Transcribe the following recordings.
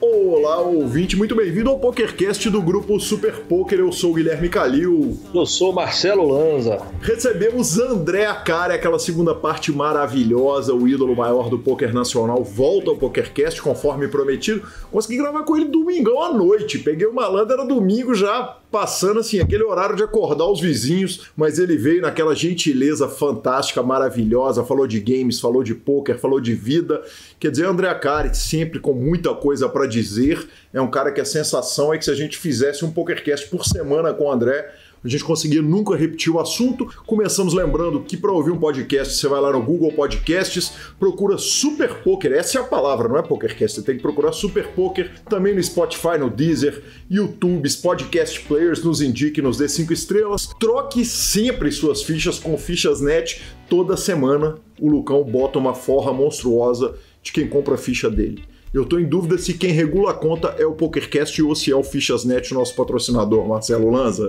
Olá, ouvinte, muito bem-vindo ao PokerCast do grupo Super Poker. Eu sou o Guilherme Calil. Eu sou o Marcelo Lanza. Recebemos André Acari, aquela segunda parte maravilhosa, o ídolo maior do poker nacional, volta ao PokerCast, conforme prometido. Consegui gravar com ele domingão à noite. Peguei o malandro, era domingo já, passando assim, aquele horário de acordar os vizinhos, mas ele veio naquela gentileza fantástica, maravilhosa, falou de games, falou de poker, falou de vida. Quer dizer, André Acari, sempre com muita coisa para dizer, é um cara que a sensação é que se a gente fizesse um PokerCast por semana com o André, a gente conseguia nunca repetir o assunto. Começamos lembrando que para ouvir um podcast, você vai lá no Google Podcasts, procura Super Poker, essa é a palavra, não é PokerCast, você tem que procurar Super Poker, também no Spotify, no Deezer, YouTube, Podcast Players, nos indique, nos dê 5 estrelas. Troque sempre suas fichas com Fichas.net, toda semana o Lucão bota uma forra monstruosa de quem compra a ficha dele. Eu tô em dúvida se quem regula a conta é o PokerCast ou se é o Fichas.net, nosso patrocinador, Marcelo Lanza.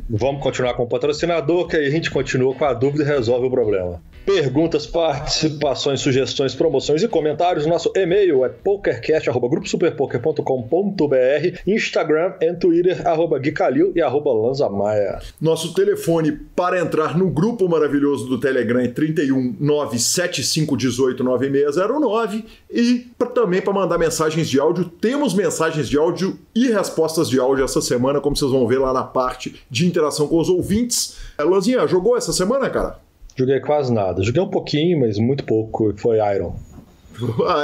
Vamos continuar com o patrocinador, que aí a gente continua com a dúvida e resolve o problema. Perguntas, participações, sugestões, promoções e comentários. Nosso e-mail é pokercast@gruposuperpoker.com.br, Instagram e Twitter, @GuiCalil e @LanzaMaia. Nosso telefone para entrar no grupo maravilhoso do Telegram é 31 97518 9609 e também para mandar mensagens de áudio. Temos mensagens de áudio e respostas de áudio essa semana, como vocês vão ver lá na parte de interação com os ouvintes. Lanzinha, jogou essa semana, cara? Joguei quase nada. Joguei um pouquinho, mas muito pouco. Foi Iron.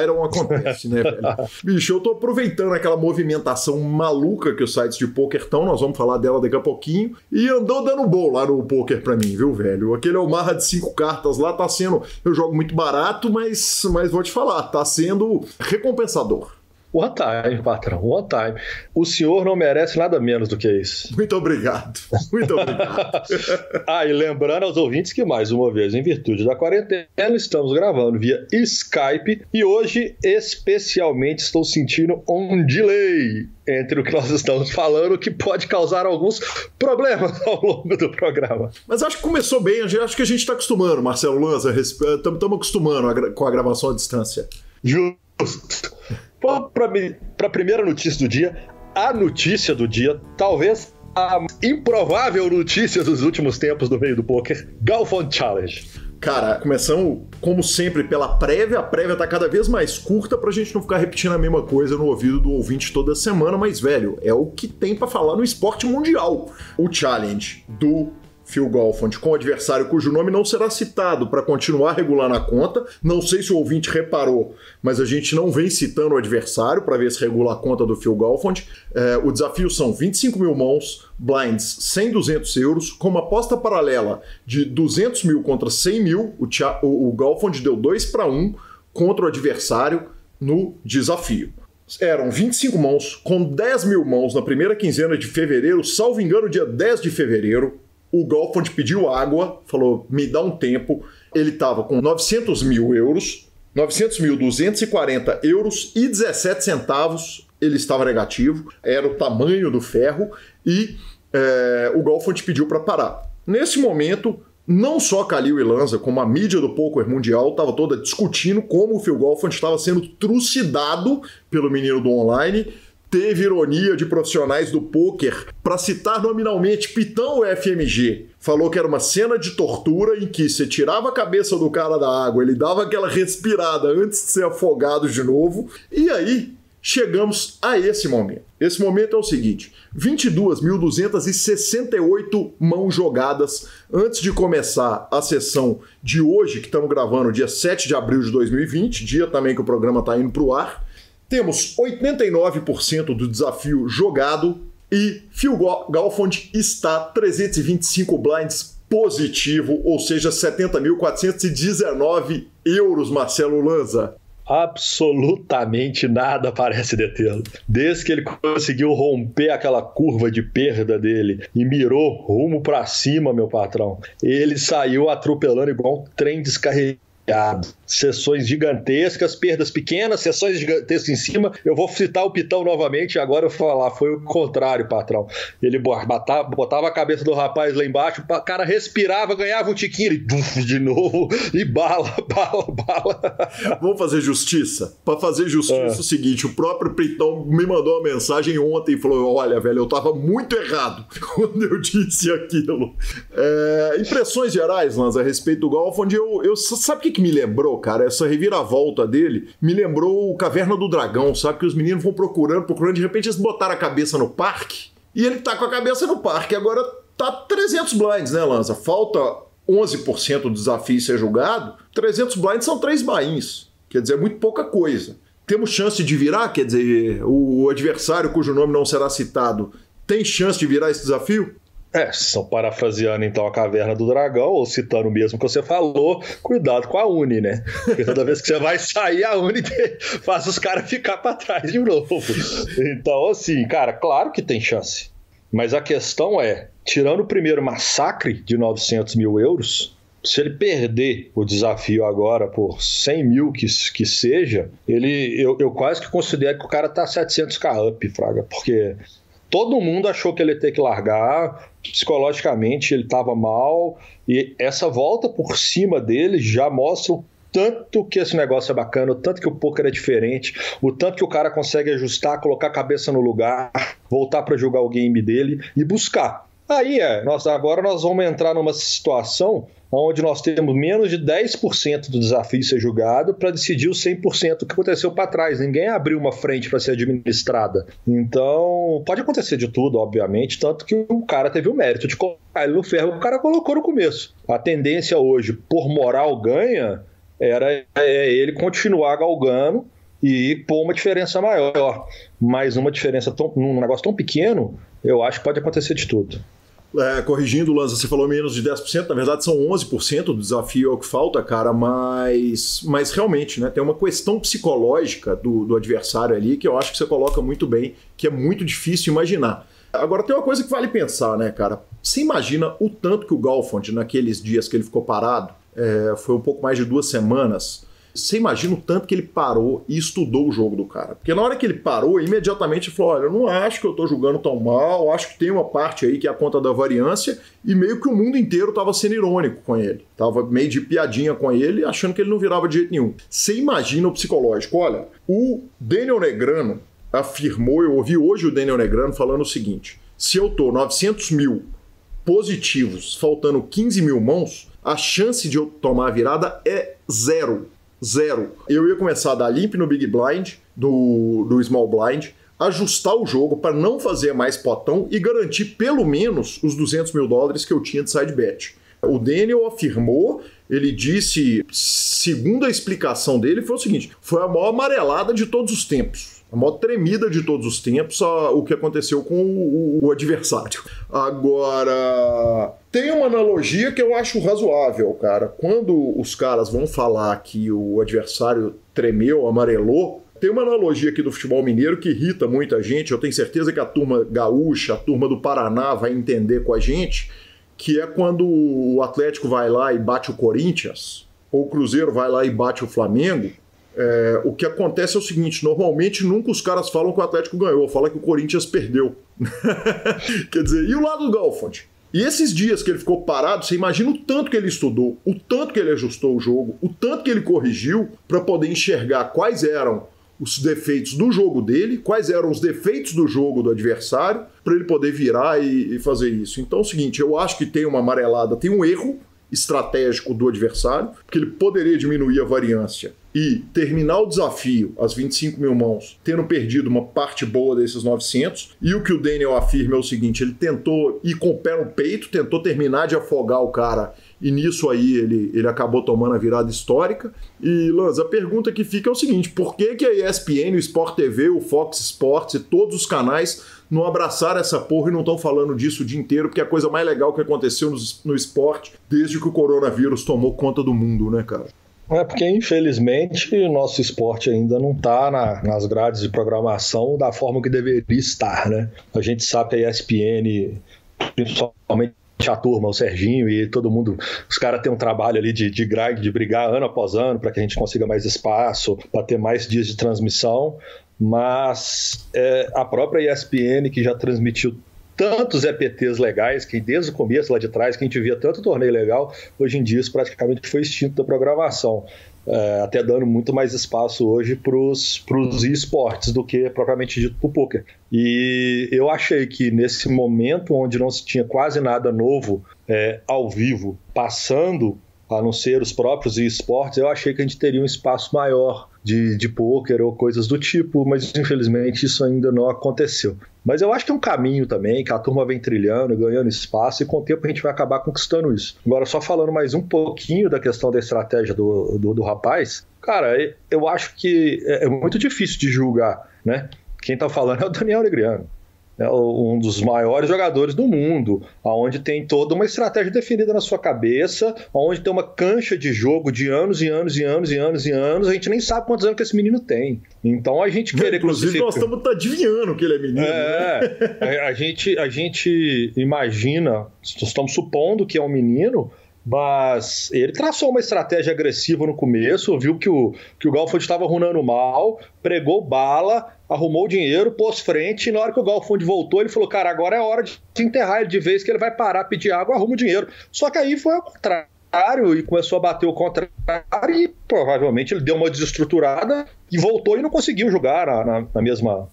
Iron acontece, né, velho? Bicho, eu tô aproveitando aquela movimentação maluca que os sites de poker estão, nós vamos falar dela daqui a pouquinho, e andou dando bom lá no poker pra mim, viu, velho? Aquele Omaha de 5 cartas lá tá sendo... Eu jogo muito barato, mas vou te falar, tá sendo recompensador. One time, patrão, one time. O senhor não merece nada menos do que isso. Muito obrigado, muito obrigado. E lembrando aos ouvintes que, mais uma vez, em virtude da quarentena, estamos gravando via Skype e hoje, especialmente, estou sentindo um delay entre o que nós estamos falando, que pode causar alguns problemas ao longo do programa. Mas acho que começou bem, acho que a gente está acostumando, Marcelo Lanza, estamos acostumando com a gravação à distância. Justo. Vamos para a primeira notícia do dia. A notícia do dia, talvez a improvável notícia dos últimos tempos do meio do poker: Galfond Challenge. Cara, começamos, como sempre, pela prévia. A prévia tá cada vez mais curta pra gente não ficar repetindo a mesma coisa no ouvido do ouvinte toda semana, mas, velho, é o que tem pra falar no esporte mundial. O challenge do Phil Galfond com o adversário cujo nome não será citado para continuar regulando a conta. Não sei se o ouvinte reparou, mas a gente não vem citando o adversário para ver se regula a conta do Phil Galfond. O desafio são 25 mil mãos, blinds 100, 200 euros, com uma aposta paralela de 200 mil contra 100 mil. O Galfond deu 2-1 contra o adversário no desafio. Eram 25 mãos, com 10 mil mãos na primeira quinzena de fevereiro, salvo engano, dia 10 de fevereiro. O Galfond pediu água, falou, me dá um tempo. Ele estava com 900 mil euros, 900.240 euros e 17 centavos. Ele estava negativo, era o tamanho do ferro e o Galfond pediu para parar. Nesse momento, não só Calil e Lanza, como a mídia do poker mundial estava toda discutindo como o Phil Galfond estava sendo trucidado pelo menino do online. Teve ironia de profissionais do poker para citar nominalmente Pitão FMG. Falou que era uma cena de tortura em que você tirava a cabeça do cara da água, ele dava aquela respirada antes de ser afogado de novo. E aí chegamos a esse momento. Esse momento é o seguinte: 22.268 mãos jogadas antes de começar a sessão de hoje, que estamos gravando dia 7 de abril de 2020, dia também que o programa está indo para o ar. Temos 89% do desafio jogado e Phil Galfond está 325 blinds positivo, ou seja, 70.419 euros, Marcelo Lanza. Absolutamente nada parece detê-lo. Desde que ele conseguiu romper aquela curva de perda dele e mirou rumo para cima, meu patrão, ele saiu atropelando igual um trem descarregado Sessões gigantescas, perdas pequenas, sessões gigantescas em cima. Eu vou citar o Pitão novamente e agora eu vou falar, foi o contrário, patrão. Ele botava a cabeça do rapaz lá embaixo, o cara respirava, ganhava um tiquinho, ele de novo, e bala. Vamos fazer justiça? Para fazer justiça é o seguinte, o próprio Pitão me mandou uma mensagem ontem e falou, olha, velho, eu tava muito errado quando eu disse aquilo. Impressões gerais, Lanza, a respeito do golfe, onde eu sabe o que me lembrou, cara? Essa reviravolta dele me lembrou o Caverna do Dragão, sabe? Que os meninos vão procurando, de repente eles botaram a cabeça no parque e ele tá com a cabeça no parque. Agora tá 300 blinds, né, Lanza? Falta 11% do desafio ser julgado. 300 blinds são 3 bains. Quer dizer, é muito pouca coisa. Temos chance de virar? Quer dizer, o adversário cujo nome não será citado tem chance de virar esse desafio? Só parafraseando então a Caverna do Dragão, ou citando o mesmo que você falou, cuidado com a Uni, né? Porque toda vez que você vai sair, a Uni faz os caras ficar pra trás de novo. Então, assim, cara, claro que tem chance. Mas a questão é, tirando o primeiro massacre de 900 mil euros, se ele perder o desafio agora por 100 mil que seja, eu quase que considero que o cara tá 700k up, Fraga, porque todo mundo achou que ele ia ter que largar, psicologicamente ele estava mal, e essa volta por cima dele já mostra o tanto que esse negócio é bacana, o tanto que o poker é diferente, o tanto que o cara consegue ajustar, colocar a cabeça no lugar, voltar para jogar o game dele e buscar. Aí agora nós vamos entrar numa situação onde nós temos menos de 10% do desafio ser julgado para decidir os 100% do que aconteceu para trás. Ninguém abriu uma frente para ser administrada. Então, pode acontecer de tudo, obviamente, tanto que o cara teve o mérito de colocar ele no ferro, o cara colocou no começo. A tendência hoje, por moral ganha, era ele continuar galgando e pôr uma diferença maior. Mas uma diferença, num negócio tão pequeno, eu acho que pode acontecer de tudo. Corrigindo, Lanza, você falou menos de 10%, na verdade são 11% do desafio é o que falta, cara, mas realmente, né, tem uma questão psicológica do adversário ali que eu acho que você coloca muito bem, que é muito difícil imaginar. Agora tem uma coisa que vale pensar, né, cara, você imagina o tanto que o Galfond, naqueles dias que ele ficou parado, foi um pouco mais de 2 semanas, você imagina o tanto que ele parou e estudou o jogo do cara. Porque na hora que ele parou, imediatamente ele falou, olha, eu não acho que eu tô jogando tão mal, acho que tem uma parte aí que é a conta da variância, e meio que o mundo inteiro tava sendo irônico com ele. Tava meio de piadinha com ele, achando que ele não virava de jeito nenhum. Você imagina o psicológico. Olha, o Daniel Negreanu afirmou, eu ouvi hoje o Daniel Negreanu falando o seguinte, se eu tô 900 mil positivos, faltando 15 mil mãos, a chance de eu tomar a virada é 0. Eu ia começar a dar limp no Big Blind, do Small Blind, ajustar o jogo para não fazer mais potão e garantir pelo menos os $200 mil que eu tinha de side bet. O Daniel afirmou, ele disse, segundo a explicação dele, foi o seguinte, foi a maior amarelada de todos os tempos. A maior tremida de todos os tempos, o que aconteceu com o adversário. Agora, tem uma analogia que eu acho razoável, cara. Quando os caras vão falar que o adversário tremeu, amarelou, tem uma analogia aqui do futebol mineiro que irrita muita gente. Eu tenho certeza que a turma gaúcha, a turma do Paraná vai entender com a gente, que é quando o Atlético vai lá e bate o Corinthians, ou o Cruzeiro vai lá e bate o Flamengo. O que acontece é o seguinte, normalmente nunca os caras falam que o Atlético ganhou, falam que o Corinthians perdeu. Quer dizer, e o lado do Galfond? E esses dias que ele ficou parado, você imagina o tanto que ele estudou, o tanto que ele ajustou o jogo, o tanto que ele corrigiu para poder enxergar quais eram os defeitos do jogo dele, quais eram os defeitos do jogo do adversário, para ele poder virar e fazer isso. Então é o seguinte, eu acho que tem uma amarelada, tem um erro estratégico do adversário, porque ele poderia diminuir a variância e terminar o desafio, as 25 mil mãos, tendo perdido uma parte boa desses 900, e o que o Daniel afirma é o seguinte, ele tentou ir com o pé no peito, tentou terminar de afogar o cara, e nisso aí ele acabou tomando a virada histórica. E, Lanza, a pergunta que fica é o seguinte, por que a ESPN, o Sport TV, o Fox Sports e todos os canais não abraçaram essa porra e não estão falando disso o dia inteiro, porque é a coisa mais legal que aconteceu no esporte desde que o coronavírus tomou conta do mundo, né, cara? Porque, infelizmente, o nosso esporte ainda não está nas grades de programação da forma que deveria estar, né? A gente sabe que a ESPN, principalmente a turma, o Serginho e todo mundo, os caras têm um trabalho ali de grind, de brigar ano após ano para que a gente consiga mais espaço, para ter mais dias de transmissão, mas a própria ESPN, que já transmitiu tantos EPTs legais, que desde o começo lá de trás, que a gente via tanto torneio legal, hoje em dia isso praticamente foi extinto da programação. Até dando muito mais espaço hoje para os esportes do que propriamente dito para o poker. E eu achei que nesse momento onde não se tinha quase nada novo ao vivo passando, a não ser os próprios esportes, eu achei que a gente teria um espaço maior de poker ou coisas do tipo, mas infelizmente isso ainda não aconteceu. Mas eu acho que é um caminho também, que a turma vem trilhando, ganhando espaço, e com o tempo a gente vai acabar conquistando isso. Agora, só falando mais um pouquinho da questão da estratégia do rapaz, cara, eu acho que é muito difícil de julgar, né? Quem tá falando é o Daniel Negreanu. Um dos maiores jogadores do mundo, onde tem toda uma estratégia definida na sua cabeça, onde tem uma cancha de jogo de anos e anos e anos e anos e anos, a gente nem sabe quantos anos que esse menino tem. Então a gente querer... Inclusive nós estamos adivinhando que ele é menino. Né? A gente imagina, estamos supondo que é um menino, mas ele traçou uma estratégia agressiva no começo, viu que o Galfond estava runando mal, pregou bala, arrumou o dinheiro, pôs frente, e na hora que o Galfond voltou, ele falou, cara, agora é hora de enterrar ele de vez, que ele vai parar, pedir água, arruma o dinheiro. Só que aí foi ao contrário, e começou a bater o contrário, e provavelmente ele deu uma desestruturada, e voltou e não conseguiu jogar na mesma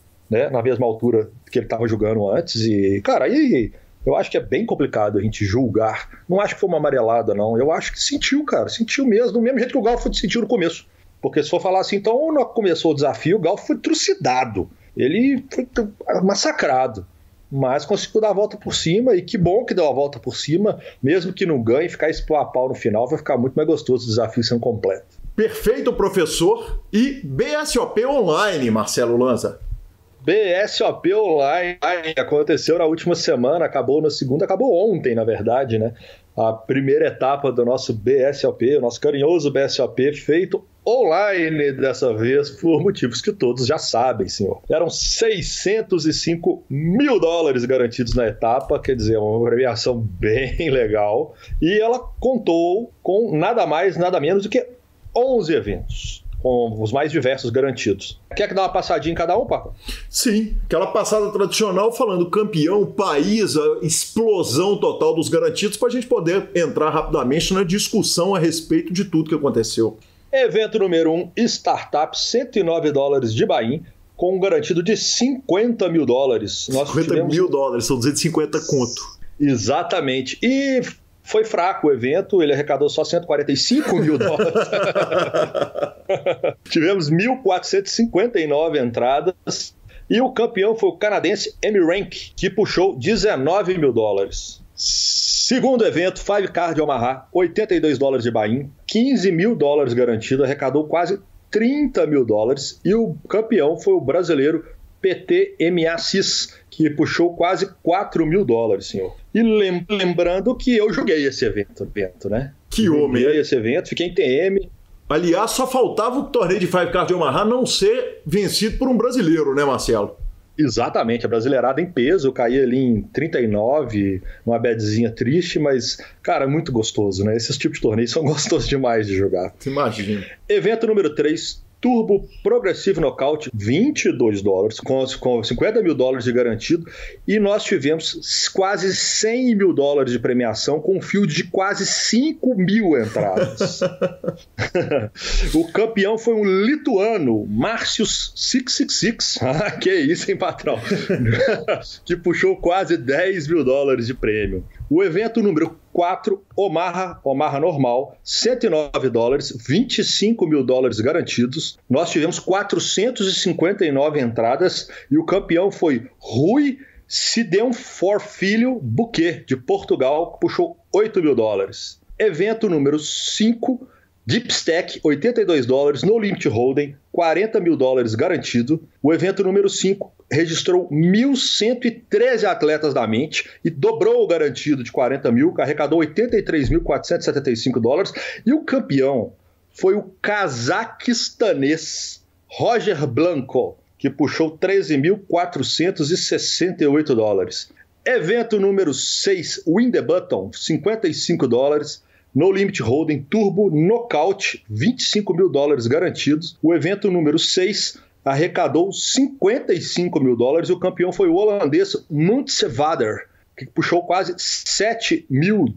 altura que ele estava jogando antes, e, cara, aí... Eu acho que é bem complicado a gente julgar. Não acho que foi uma amarelada, não. Eu acho que sentiu, cara. Sentiu mesmo, do mesmo jeito que o Galfond sentiu no começo. Porque se for falar assim, então não começou o desafio, o Galfond foi trucidado. Ele foi massacrado. Mas conseguiu dar a volta por cima, e que bom que deu a volta por cima. Mesmo que não ganhe, ficar esse a pau no final, vai ficar muito mais gostoso o desafio sendo completo. Perfeito, professor. E BSOP Online, Marcelo Lanza. BSOP Online aconteceu na última semana, acabou na segunda, acabou ontem, na verdade, né? A primeira etapa do nosso BSOP, o nosso carinhoso BSOP, feito online dessa vez, por motivos que todos já sabem, senhor. Eram $605 mil garantidos na etapa, quer dizer, uma premiação bem legal, e ela contou com nada mais, nada menos do que 11 eventos, com os mais diversos garantidos. Quer que dá uma passadinha em cada um, Paco? Sim, aquela passada tradicional falando campeão, país, a explosão total dos garantidos, para a gente poder entrar rapidamente na discussão a respeito de tudo que aconteceu. Evento número 1, Startup, $109 de buy-in, com um garantido de $50 mil. $50 mil, são 250 conto. Exatamente. E foi fraco o evento, ele arrecadou só $145 mil. Tivemos 1.459 entradas e o campeão foi o canadense Amy Rank, que puxou $19 mil. Segundo evento, Five Card de Omaha, $82 de buy-in, $15 mil garantido, arrecadou quase $30 mil, e o campeão foi o brasileiro PTMACIS, que puxou quase $4 mil, senhor. E lembrando que eu joguei esse evento, né? Que homem! Joguei esse evento, fiquei em TM. Aliás, só faltava o torneio de Five Card de Omaha não ser vencido por um brasileiro, né, Marcelo? Exatamente, a brasileirada em peso, eu caí ali em 39, uma badzinha triste, mas, cara, muito gostoso, né? Esses tipos de torneios são gostosos demais de jogar. Imagina. Evento número 3, Turbo Progressive Knockout, $22, com $50 mil de garantido, e nós tivemos quase $100 mil de premiação, com um field de quase 5 mil entradas. O campeão foi um lituano, Marcius 666, que isso, hein, patrão? Que puxou quase $10 mil de prêmio. O evento número 4, Omaha normal, $109, $25 mil garantidos. Nós tivemos 459 entradas e o campeão foi Rui Sidenfor Filho Buquet, de Portugal, que puxou $8 mil. Evento número 5, Deep Stack, $82, No Limit Hold'em, $40 mil garantido. O evento número 5 registrou 1.113 atletas da mente e dobrou o garantido de 40 mil, arrecadou $83.475, e o campeão foi o cazaquistanês Roger Blanco, que puxou $13.468. Evento número 6, Win the Button, $55. No Limit Hold'em Turbo Knockout, $25 mil garantidos. O evento número 6 arrecadou $55 mil e o campeão foi o holandês Muntzevader, que puxou quase $7 mil.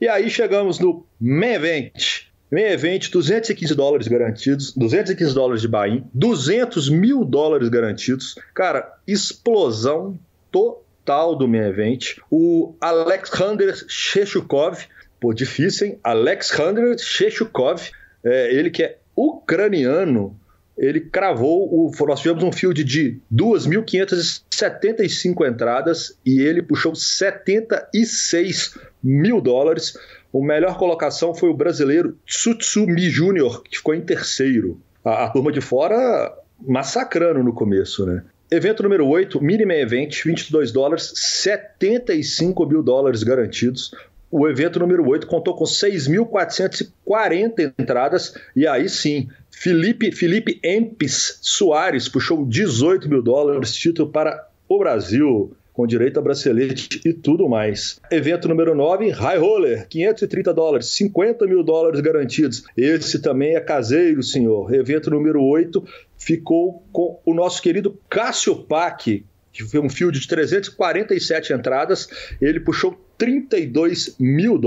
E aí chegamos no Main Event. Main Event, $215 garantidos, $215 de buy-in, $200 mil garantidos. Cara, explosão total do Main Event. O Alexander Sheshukov, pô, difícil, hein? Alexander Sheshukov, ele que é ucraniano, ele cravou, nós tivemos um field de 2.575 entradas e ele puxou $76 mil. A melhor colocação foi o brasileiro Tsutsumi Júnior, que ficou em terceiro. A turma de fora massacrando no começo, né? Evento número 8, Mini Main Event, $22, $75 mil garantidos. O evento número 8 contou com 6.440 entradas e aí sim, Felipe Empes Soares puxou $18 mil, título para o Brasil, com direito a bracelete e tudo mais. Evento número 9, High Roller, $530, $50 mil garantidos. Esse também é caseiro, senhor. Evento número 8 ficou com o nosso querido Cássio Pac, que foi um field de 347 entradas, ele puxou $32 mil.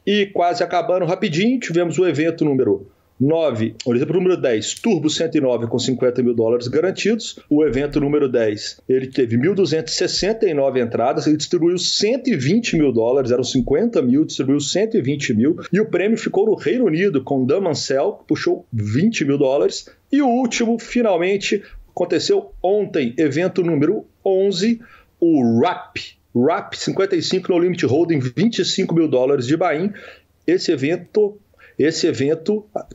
E quase acabando rapidinho, tivemos o evento número 9, o evento número 10, Turbo 109 com $50 mil garantidos. O evento número 10, ele teve 1.269 entradas, ele distribuiu $120 mil, eram 50 mil, distribuiu 120 mil. E o prêmio ficou no Reino Unido com Dan Mansell, que puxou $20 mil. E o último, finalmente, aconteceu ontem, evento número 11, o RAP 55 no Limit Hold'em, $25 mil de buy-in. Esse evento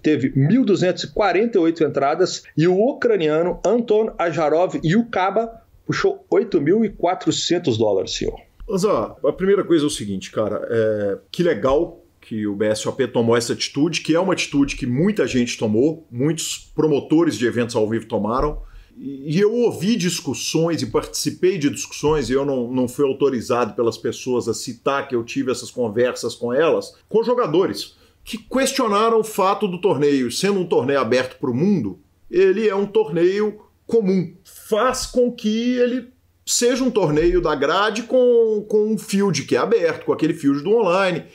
teve 1.248 entradas e o ucraniano Anton Ajarov Yukaba puxou $8.400, senhor. Mas a primeira coisa é o seguinte, cara, que legal que o BSOP tomou essa atitude, que é uma atitude que muita gente tomou, muitos promotores de eventos ao vivo tomaram. E eu ouvi discussões e participei de discussões, e eu não fui autorizado pelas pessoas a citar que eu tive essas conversas com elas, com jogadores que questionaram o fato do torneio, sendo um torneio aberto para o mundo, ele é um torneio comum. Faz com que ele seja um torneio da grade com um field que é aberto, com aquele field do online.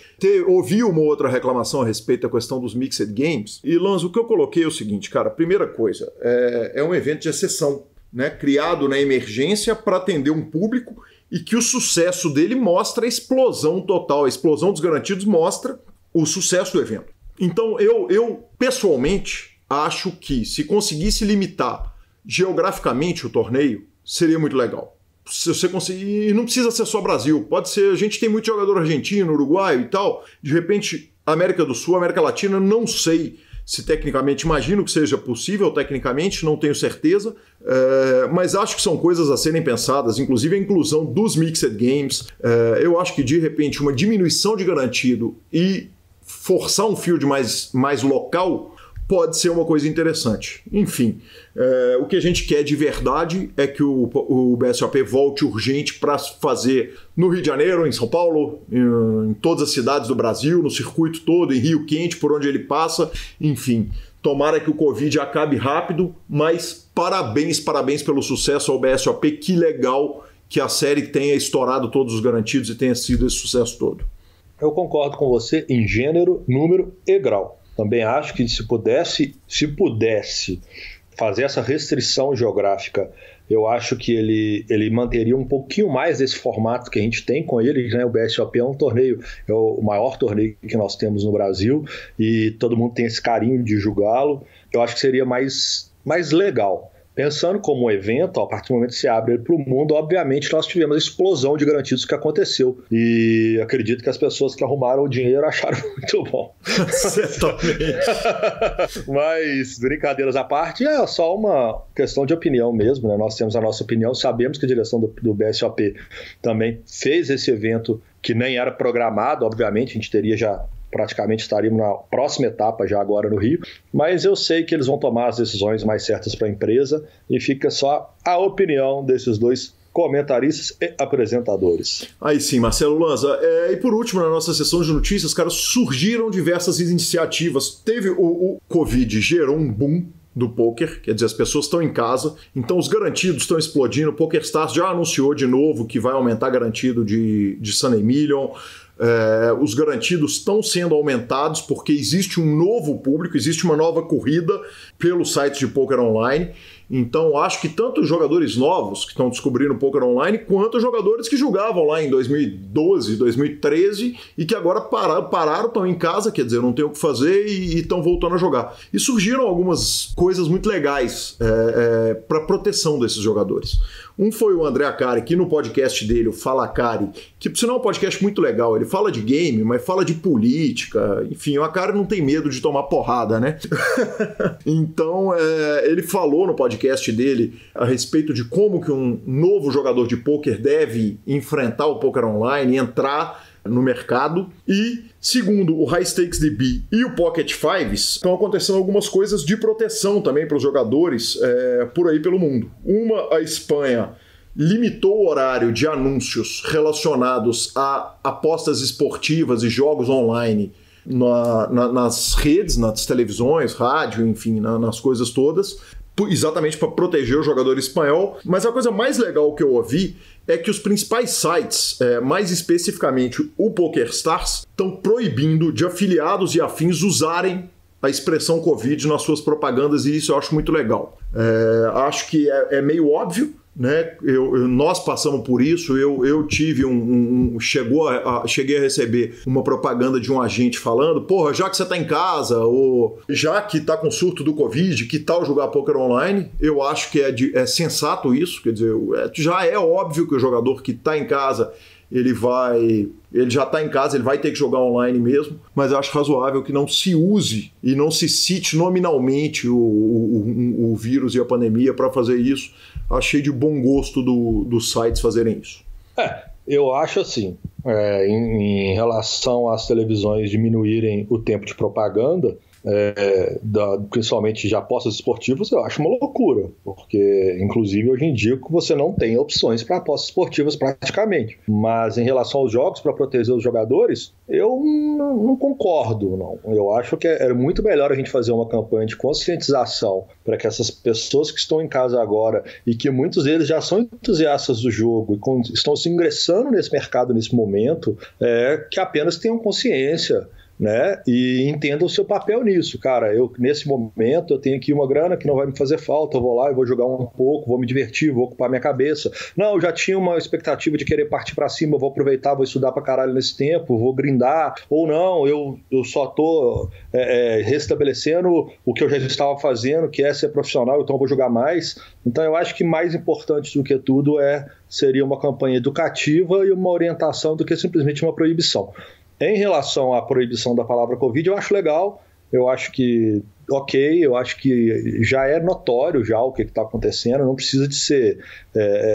Ouvi uma outra reclamação a respeito da questão dos Mixed Games. E, Lanz, o que eu coloquei é o seguinte, cara, primeira coisa, é um evento de exceção, né, criado na emergência para atender um público e que o sucesso dele mostra a explosão total, a explosão dos garantidos mostra o sucesso do evento. Então, eu pessoalmente acho que se conseguisse limitar geograficamente o torneio, seria muito legal. Se você conseguir, e não precisa ser só Brasil, pode ser, a gente tem muito jogador argentino, uruguaio e tal, de repente América do Sul, América Latina, não sei se tecnicamente, imagino que seja possível tecnicamente, não tenho certeza, mas acho que são coisas a serem pensadas, inclusive a inclusão dos Mixed Games. Eu acho que de repente uma diminuição de garantido e forçar um field mais local pode ser uma coisa interessante. Enfim, o que a gente quer de verdade é que o BSOP volte urgente para fazer no Rio de Janeiro, em São Paulo, em todas as cidades do Brasil, no circuito todo, em Rio Quente, por onde ele passa. Enfim, tomara que o Covid acabe rápido, mas parabéns pelo sucesso ao BSOP. Que legal que a série tenha estourado todos os garantidos e tenha sido esse sucesso todo. Eu concordo com você em gênero, número e grau. Também acho que se pudesse fazer essa restrição geográfica, eu acho que ele manteria um pouquinho mais desse formato que a gente tem com ele, né? O BSOP é um torneio, é o maior torneio que nós temos no Brasil e todo mundo tem esse carinho de julgá-lo. Eu acho que seria mais legal. Pensando como um evento, a partir do momento que se abre ele para o mundo, obviamente nós tivemos a explosão de garantidos que aconteceu. E acredito que as pessoas que arrumaram o dinheiro acharam muito bom. Certamente. Mas, brincadeiras à parte, é só uma questão de opinião mesmo, né? Nós temos a nossa opinião, sabemos que a direção do BSOP também fez esse evento que nem era programado, obviamente, a gente teria já... praticamente estaríamos na próxima etapa já agora no Rio, mas eu sei que eles vão tomar as decisões mais certas para a empresa e fica só a opinião desses dois comentaristas e apresentadores. Aí sim, Marcelo Lanza. E por último, na nossa sessão de notícias, cara, surgiram diversas iniciativas. Teve o Covid, gerou um boom do poker, quer dizer, as pessoas estão em casa, então os garantidos estão explodindo. O PokerStars já anunciou de novo que vai aumentar garantido de Sunday Million. Os garantidos estão sendo aumentados porque existe um novo público, existe uma nova corrida pelos sites de poker online. Então acho que tanto os jogadores novos que estão descobrindo o poker online, quanto os jogadores que jogavam lá em 2012, 2013 e que agora pararam, estão em casa, quer dizer, não tem o que fazer e estão voltando a jogar. E surgiram algumas coisas muito legais para proteção desses jogadores. Um foi o André Acari, que no podcast dele, o Fala Acari, que por sinal é um podcast muito legal, ele fala de game, mas fala de política, enfim, o Acari não tem medo de tomar porrada, né? Então, ele falou no podcast dele a respeito de como que um novo jogador de pôquer deve enfrentar o poker online, entrar no mercado. E, segundo o High Stakes DB e o Pocket Fives, estão acontecendo algumas coisas de proteção também para os jogadores por aí pelo mundo. A Espanha limitou o horário de anúncios relacionados a apostas esportivas e jogos online nas redes, nas televisões, rádio, enfim, nas coisas todas, exatamente para proteger o jogador espanhol. Mas a coisa mais legal que eu ouvi é que os principais sites, mais especificamente o PokerStars, estão proibindo de afiliados e afins usarem a expressão Covid nas suas propagandas, e isso eu acho muito legal. Acho que é meio óbvio, né? Nós passamos por isso. Eu tive cheguei a receber uma propaganda de um agente falando: porra, já que você tá em casa, ou já que tá com surto do Covid, que tal jogar poker online? Eu acho que é sensato isso, quer dizer, já é óbvio que o jogador que tá em casa, ele já está em casa, ele vai ter que jogar online mesmo, mas eu acho razoável que não se use e não se cite nominalmente o vírus e a pandemia para fazer isso. Achei de bom gosto dos sites fazerem isso. Eu acho assim, em relação às televisões diminuírem o tempo de propaganda, principalmente de apostas esportivas, eu acho uma loucura, porque inclusive hoje em dia você não tem opções para apostas esportivas praticamente. Mas em relação aos jogos, para proteger os jogadores, eu não concordo, não. Eu acho que é muito melhor a gente fazer uma campanha de conscientização para que essas pessoas que estão em casa agora, e que muitos deles já são entusiastas do jogo e estão se ingressando nesse mercado nesse momento, que apenas tenham consciência, né, e entenda o seu papel nisso. Cara, nesse momento eu tenho aqui uma grana que não vai me fazer falta, eu vou lá e vou jogar um pouco, vou me divertir, vou ocupar minha cabeça. Não, eu já tinha uma expectativa de querer partir pra cima, vou aproveitar, vou estudar pra caralho nesse tempo, vou grindar, ou não, eu só tô restabelecendo o que eu já estava fazendo, que é ser profissional, então eu vou jogar mais. Então eu acho que mais importante do que tudo seria uma campanha educativa e uma orientação do que simplesmente uma proibição. Em relação à proibição da palavra Covid, eu acho legal, eu acho que eu acho que já é notório já o que está acontecendo, não precisa de ser,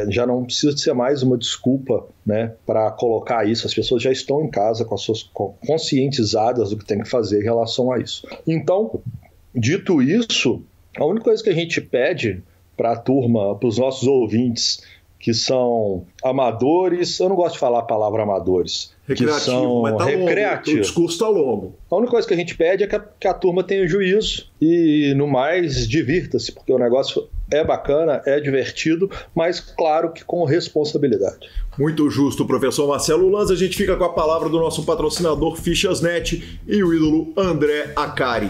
já não precisa de ser mais uma desculpa, né, para colocar isso. As pessoas já estão em casa conscientizadas do que tem que fazer em relação a isso. Então, dito isso, a única coisa que a gente pede para a turma, para os nossos ouvintes, que são amadores, eu não gosto de falar a palavra amadores, recreativo, mas tá recreativo. O discurso está longo. A única coisa que a gente pede é que a turma tenha juízo e, no mais, divirta-se, porque o negócio é bacana, é divertido, mas, claro, que com responsabilidade. Muito justo, professor Marcelo Lanza. A gente fica com a palavra do nosso patrocinador Fichas.net e o ídolo André Acari.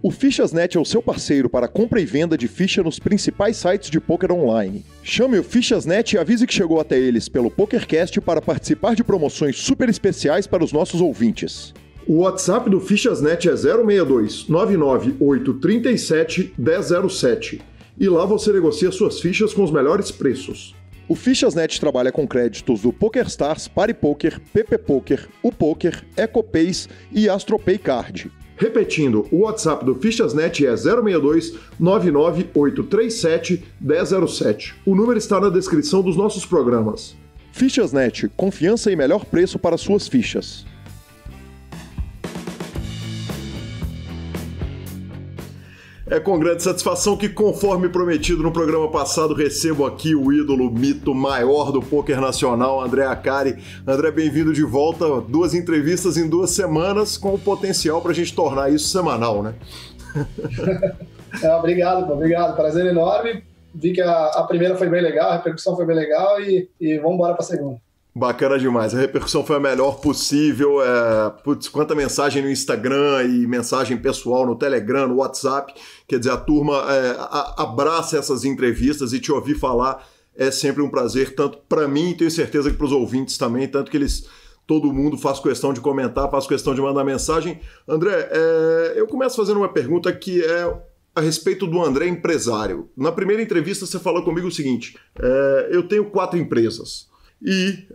O Fichas.net é o seu parceiro para compra e venda de ficha nos principais sites de poker online. Chame o Fichas.net e avise que chegou até eles pelo PokerCast para participar de promoções super especiais para os nossos ouvintes. O WhatsApp do Fichas.net é 062 99837 1007 e lá você negocia suas fichas com os melhores preços. O Fichas.net trabalha com créditos do PokerStars, PariPoker, PPPoker, UPoker, EcoPays e AstroPay Card. Repetindo, o WhatsApp do Fichas.net é 062 99837 1007. O número está na descrição dos nossos programas. Fichas.net, confiança e melhor preço para suas fichas. É com grande satisfação que, conforme prometido no programa passado, recebo aqui o ídolo, mito maior do pôquer nacional, André Acari. André, bem-vindo de volta. 2 entrevistas em 2 semanas, com o potencial para a gente tornar isso semanal, né? Obrigado. Prazer enorme. Vi que a primeira foi bem legal, a repercussão foi bem legal e vamos embora para a segunda. Bacana demais, a repercussão foi a melhor possível, quanta mensagem no Instagram e mensagem pessoal no Telegram, no WhatsApp, quer dizer, a turma abraça essas entrevistas e te ouvir falar é sempre um prazer, tanto para mim e tenho certeza que para os ouvintes também, tanto que todo mundo faz questão de comentar, faz questão de mandar mensagem. André, eu começo fazendo uma pergunta que é a respeito do André empresário. Na primeira entrevista você falou comigo o seguinte, eu tenho 4 empresas, e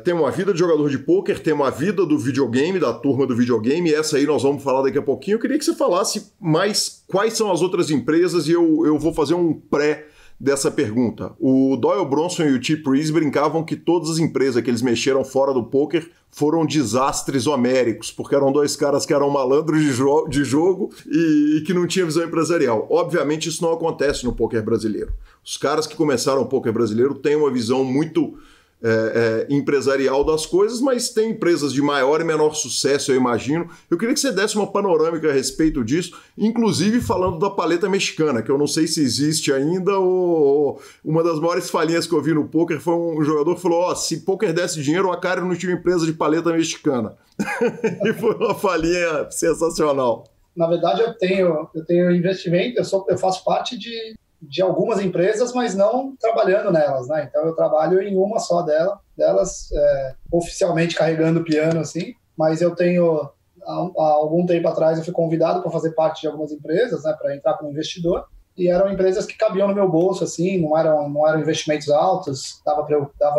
tem uma vida de jogador de pôquer, tem uma vida do videogame, da turma do videogame, essa aí nós vamos falar daqui a pouquinho. Eu queria que você falasse mais quais são as outras empresas e eu vou fazer um pré dessa pergunta. O Doyle Bronson e o Chip Reese brincavam que todas as empresas que eles mexeram fora do pôquer foram desastres homéricos, porque eram 2 caras que eram malandros de jogo e que não tinham visão empresarial. Obviamente isso não acontece no pôquer brasileiro. Os caras que começaram o pôquer brasileiro têm uma visão muito empresarial das coisas, mas tem empresas de maior e menor sucesso, eu imagino. Eu queria que você desse uma panorâmica a respeito disso, inclusive falando da paleta mexicana, que eu não sei se existe ainda, ou uma das maiores falhinhas que eu vi no pôquer foi um jogador que falou, se pôquer desse dinheiro, o Acari não tinha empresa de paleta mexicana. E foi uma falhinha sensacional. Na verdade, eu tenho investimento, eu faço parte de algumas empresas, mas não trabalhando nelas, né? Então eu trabalho em uma só delas, oficialmente carregando o piano, assim, mas eu tenho, há algum tempo atrás, eu fui convidado para fazer parte de algumas empresas, né, para entrar como investidor, e eram empresas que cabiam no meu bolso, assim, não eram investimentos altos, dava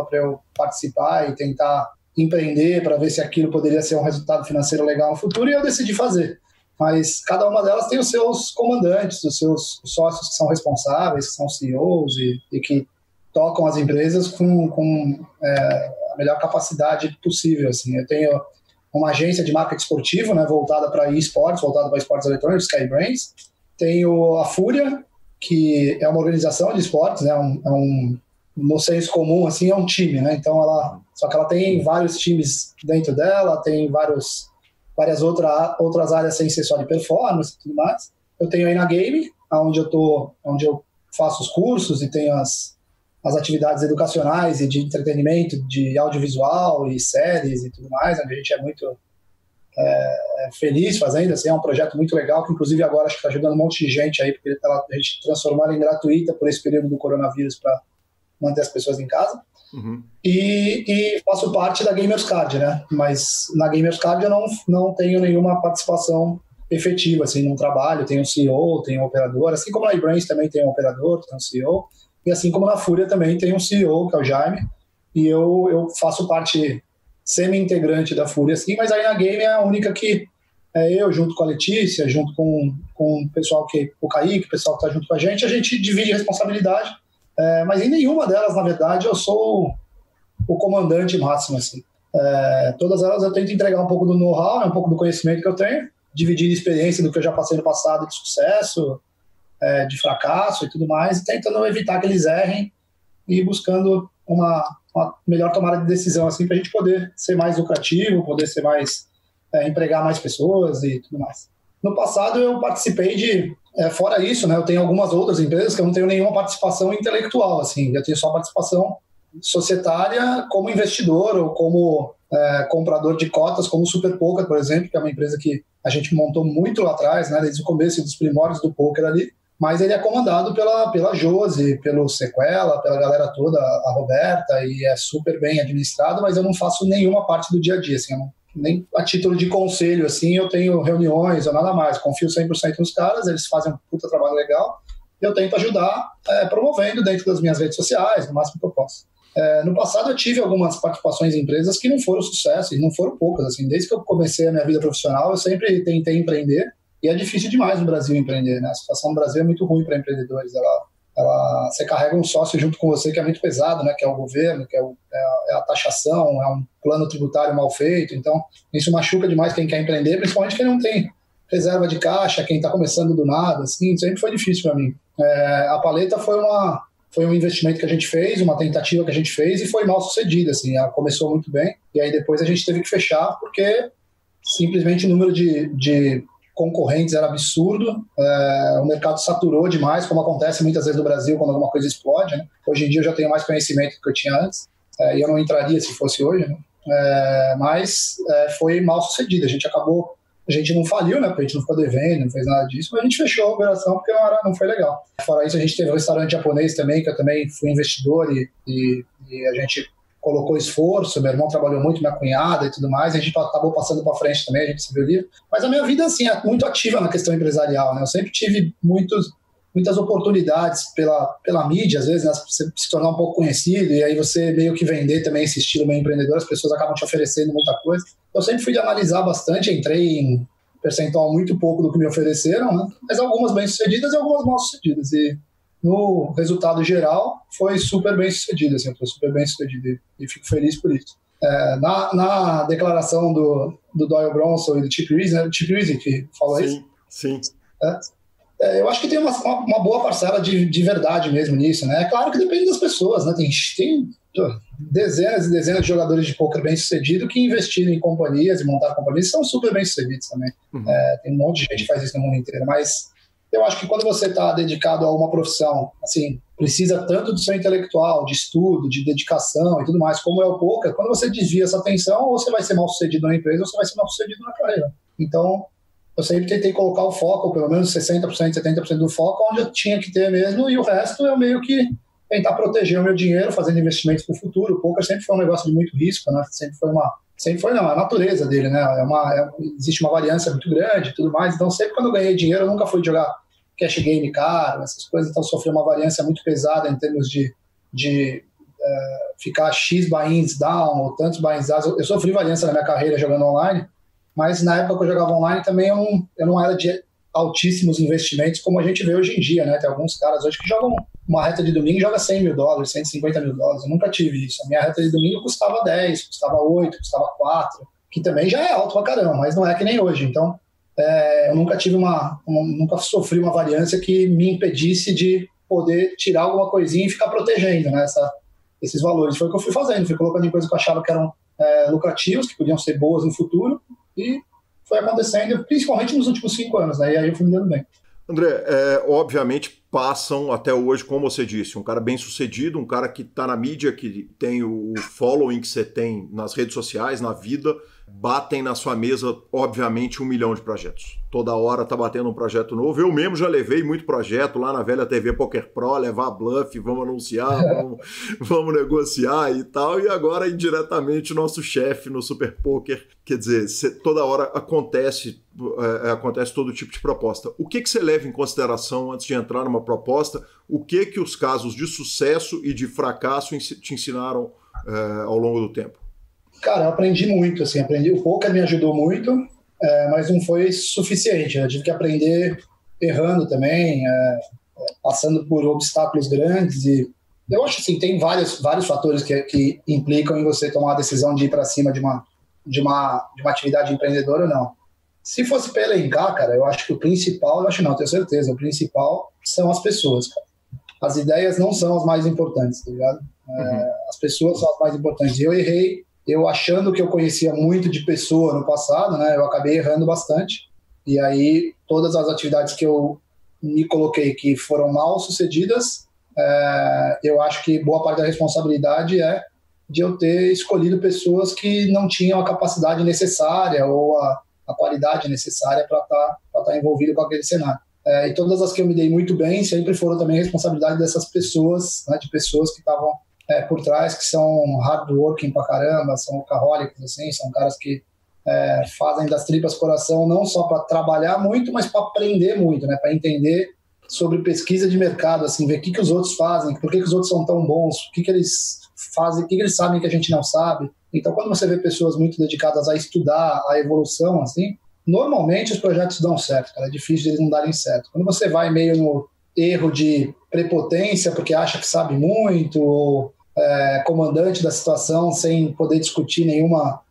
para eu participar e tentar empreender para ver se aquilo poderia ser um resultado financeiro legal no futuro, e eu decidi fazer. Mas cada uma delas tem os seus comandantes, os seus sócios que são responsáveis, que são CEOs e que tocam as empresas com a melhor capacidade possível. Assim. Eu tenho uma agência de marketing esportivo, né, voltada para esportes, voltada para esportes eletrônicos, Skybrains. Tenho a Fúria, que é uma organização de esportes, né, no senso comum, assim, é um time. Né, então só que ela tem vários times dentro dela, tem várias outras áreas sem ser só de performance e tudo mais. Eu tenho aí na Game, onde eu faço os cursos e tenho as atividades educacionais e de entretenimento, de audiovisual e séries e tudo mais, onde a gente é muito feliz fazendo. Assim, é um projeto muito legal, que inclusive agora acho que está ajudando um monte de gente aí, porque a gente transformou ela em gratuita por esse período do coronavírus para manter as pessoas em casa. Uhum. E faço parte da Gamers Card, né? Mas na Gamers Card eu não tenho nenhuma participação efetiva, assim, não trabalho, tenho um CEO, tenho um operador, assim como na iBrains também tem um operador, tem um CEO, e assim como na Fúria também tem um CEO, que é o Jaime, e eu faço parte semi-integrante da Fúria, assim, mas aí na Game é a única que eu, junto com a Letícia, junto com o pessoal o Kaique, o pessoal que está junto com a gente divide responsabilidade. Mas em nenhuma delas, na verdade, eu sou o comandante máximo, assim. Todas elas eu tento entregar um pouco do know-how, né, um pouco do conhecimento que eu tenho, dividir a experiência do que eu já passei no passado de sucesso, de fracasso e tudo mais, e tentando evitar que eles errem e buscando uma melhor tomada de decisão, assim, para a gente poder ser mais lucrativo, poder ser mais, empregar mais pessoas e tudo mais. No passado eu participei fora isso, né, eu tenho algumas outras empresas que eu não tenho nenhuma participação intelectual, assim, eu tenho só participação societária como investidor ou como comprador de cotas, como o Super Poker, por exemplo, que é uma empresa que a gente montou muito lá atrás, né, desde o começo dos primórdios do poker ali, mas ele é comandado pela Josi, pelo Sequela, pela galera toda, a Roberta, e é super bem administrado, mas eu não faço nenhuma parte do dia a dia, assim, nem a título de conselho, assim, eu tenho reuniões ou nada mais, confio 100% nos caras, eles fazem um puta trabalho legal, e eu tento ajudar promovendo dentro das minhas redes sociais, no máximo que eu posso. No passado eu tive algumas participações em empresas que não foram sucesso, e não foram poucas, assim, desde que eu comecei a minha vida profissional, eu sempre tentei empreender, e é difícil demais no Brasil empreender, né? A situação no Brasil é muito ruim para empreendedores, você carrega um sócio junto com você que é muito pesado, né? Que é o governo, que é a taxação, é um plano tributário mal feito, então isso machuca demais quem quer empreender, principalmente quem não tem reserva de caixa, quem está começando do nada, assim, sempre foi difícil para mim. A Paleta foi um investimento que a gente fez, uma tentativa que a gente fez e foi mal sucedida, assim, ela começou muito bem e aí depois a gente teve que fechar porque simplesmente o número de concorrentes era absurdo, o mercado saturou demais, como acontece muitas vezes no Brasil quando alguma coisa explode, né? Hoje em dia eu já tenho mais conhecimento do que eu tinha antes, e eu não entraria se fosse hoje, né? Mas foi mal sucedido, a gente não faliu, né, porque a gente não ficou devendo, não fez nada disso, mas a gente fechou a operação porque não foi legal. Fora isso, a gente teve um restaurante japonês também, que eu também fui investidor e a gente colocou esforço, meu irmão trabalhou muito, minha cunhada e tudo mais, e a gente acabou passando para frente também, a gente se viu livre. Mas a minha vida, assim, é muito ativa na questão empresarial, né, eu sempre tive muitas oportunidades pela mídia, às vezes, né, você se tornar um pouco conhecido e aí você meio que vender também esse estilo meio empreendedor, as pessoas acabam te oferecendo muita coisa. Eu sempre fui de analisar bastante, entrei em percentual muito pouco do que me ofereceram, né, mas algumas bem-sucedidas e algumas mal-sucedidas. E no resultado geral foi super bem-sucedido, assim, eu estou super bem-sucedido e fico feliz por isso. Na declaração do Doyle Bronson e do Chip Reese, né, o Chip Reese que falou isso. Sim. Eu acho que tem uma boa parcela de verdade mesmo nisso, né? É claro que depende das pessoas, né? Tem dezenas e dezenas de jogadores de poker bem-sucedidos que investiram em companhias e montaram companhias e são super bem-sucedidos também. Tem um monte de gente que faz isso no mundo inteiro, mas eu acho que quando você está dedicado a uma profissão, assim, precisa tanto do seu intelectual, de estudo, de dedicação e tudo mais, como é o poker, quando você desvia essa atenção, ou você vai ser mal-sucedido na empresa ou você vai ser mal-sucedido na carreira. Então, eu sempre tentei colocar o foco, ou pelo menos 60%, 70% do foco, onde eu tinha que ter mesmo, e o resto eu meio que tentar proteger o meu dinheiro, fazendo investimentos para o futuro. O poker sempre foi um negócio de muito risco, né? É a natureza dele, né? Existe uma variância muito grande e tudo mais, então sempre quando eu ganhei dinheiro, eu nunca fui jogar cash game caro, essas coisas, então sofri uma variância muito pesada em termos de ficar X buy-ins down, ou tantos buy-ins down. Eu sofri variância na minha carreira jogando online, mas na época que eu jogava online também eu não era de altíssimos investimentos como a gente vê hoje em dia, né? Tem alguns caras hoje que jogam uma reta de domingo e joga $100 mil, $150 mil. Eu nunca tive isso. A minha reta de domingo custava 10, custava 8, custava 4, que também já é alto pra caramba, mas não é que nem hoje. Então, eu nunca nunca sofri uma variância que me impedisse de poder tirar alguma coisinha e ficar protegendo, né, esses valores. Foi o que eu fui fazendo, fui colocando em coisas que eu achava que eram lucrativas, que podiam ser boas no futuro, e foi acontecendo, principalmente nos últimos 5 anos, né? E aí eu fui me dando bem. André, obviamente passam até hoje, como você disse, um cara bem sucedido, um cara que está na mídia, que tem o following que você tem nas redes sociais, na vida, batem na sua mesa, obviamente, 1 milhão de projetos. Toda hora tá batendo um projeto novo. Eu mesmo já levei muito projeto lá na velha TV Poker Pro, levar bluff, vamos anunciar, vamos negociar e tal. E agora, indiretamente, nosso chefe no Super Poker. Quer dizer, toda hora acontece todo tipo de proposta. O que você leva em consideração antes de entrar numa proposta? O que os casos de sucesso e de fracasso te ensinaram ao longo do tempo? Cara, eu aprendi muito, assim, o poker me ajudou muito, mas não foi suficiente, eu tive que aprender errando também, passando por obstáculos grandes, e eu acho assim, tem vários fatores que implicam em você tomar a decisão de ir para cima de uma atividade empreendedora ou não. Se fosse para elencar, cara, eu acho que o principal, tenho certeza, o principal são as pessoas, cara. As ideias não são as mais importantes, tá ligado? As pessoas são as mais importantes, e eu errei. Eu achando que eu conhecia muito de pessoa no passado, né, eu acabei errando bastante. E aí, todas as atividades que eu me coloquei que foram mal sucedidas, eu acho que boa parte da responsabilidade é de eu ter escolhido pessoas que não tinham a capacidade necessária ou a qualidade necessária para estar envolvido com aquele cenário. E todas as que eu me dei muito bem sempre foram também responsabilidade dessas pessoas, né, de pessoas que estavam por trás, que são hardworking pra caramba, são workaholics, assim, são caras que fazem das tripas coração não só para trabalhar muito, mas para aprender muito, né, para entender sobre pesquisa de mercado, assim, ver o que os outros fazem, por que os outros são tão bons, o que eles fazem, o que eles sabem que a gente não sabe. Então, quando você vê pessoas muito dedicadas a estudar a evolução, assim, normalmente os projetos dão certo, cara, é difícil eles não darem certo. Quando você vai meio no erro de prepotência porque acha que sabe muito, ou comandante da situação sem poder discutir nenhuma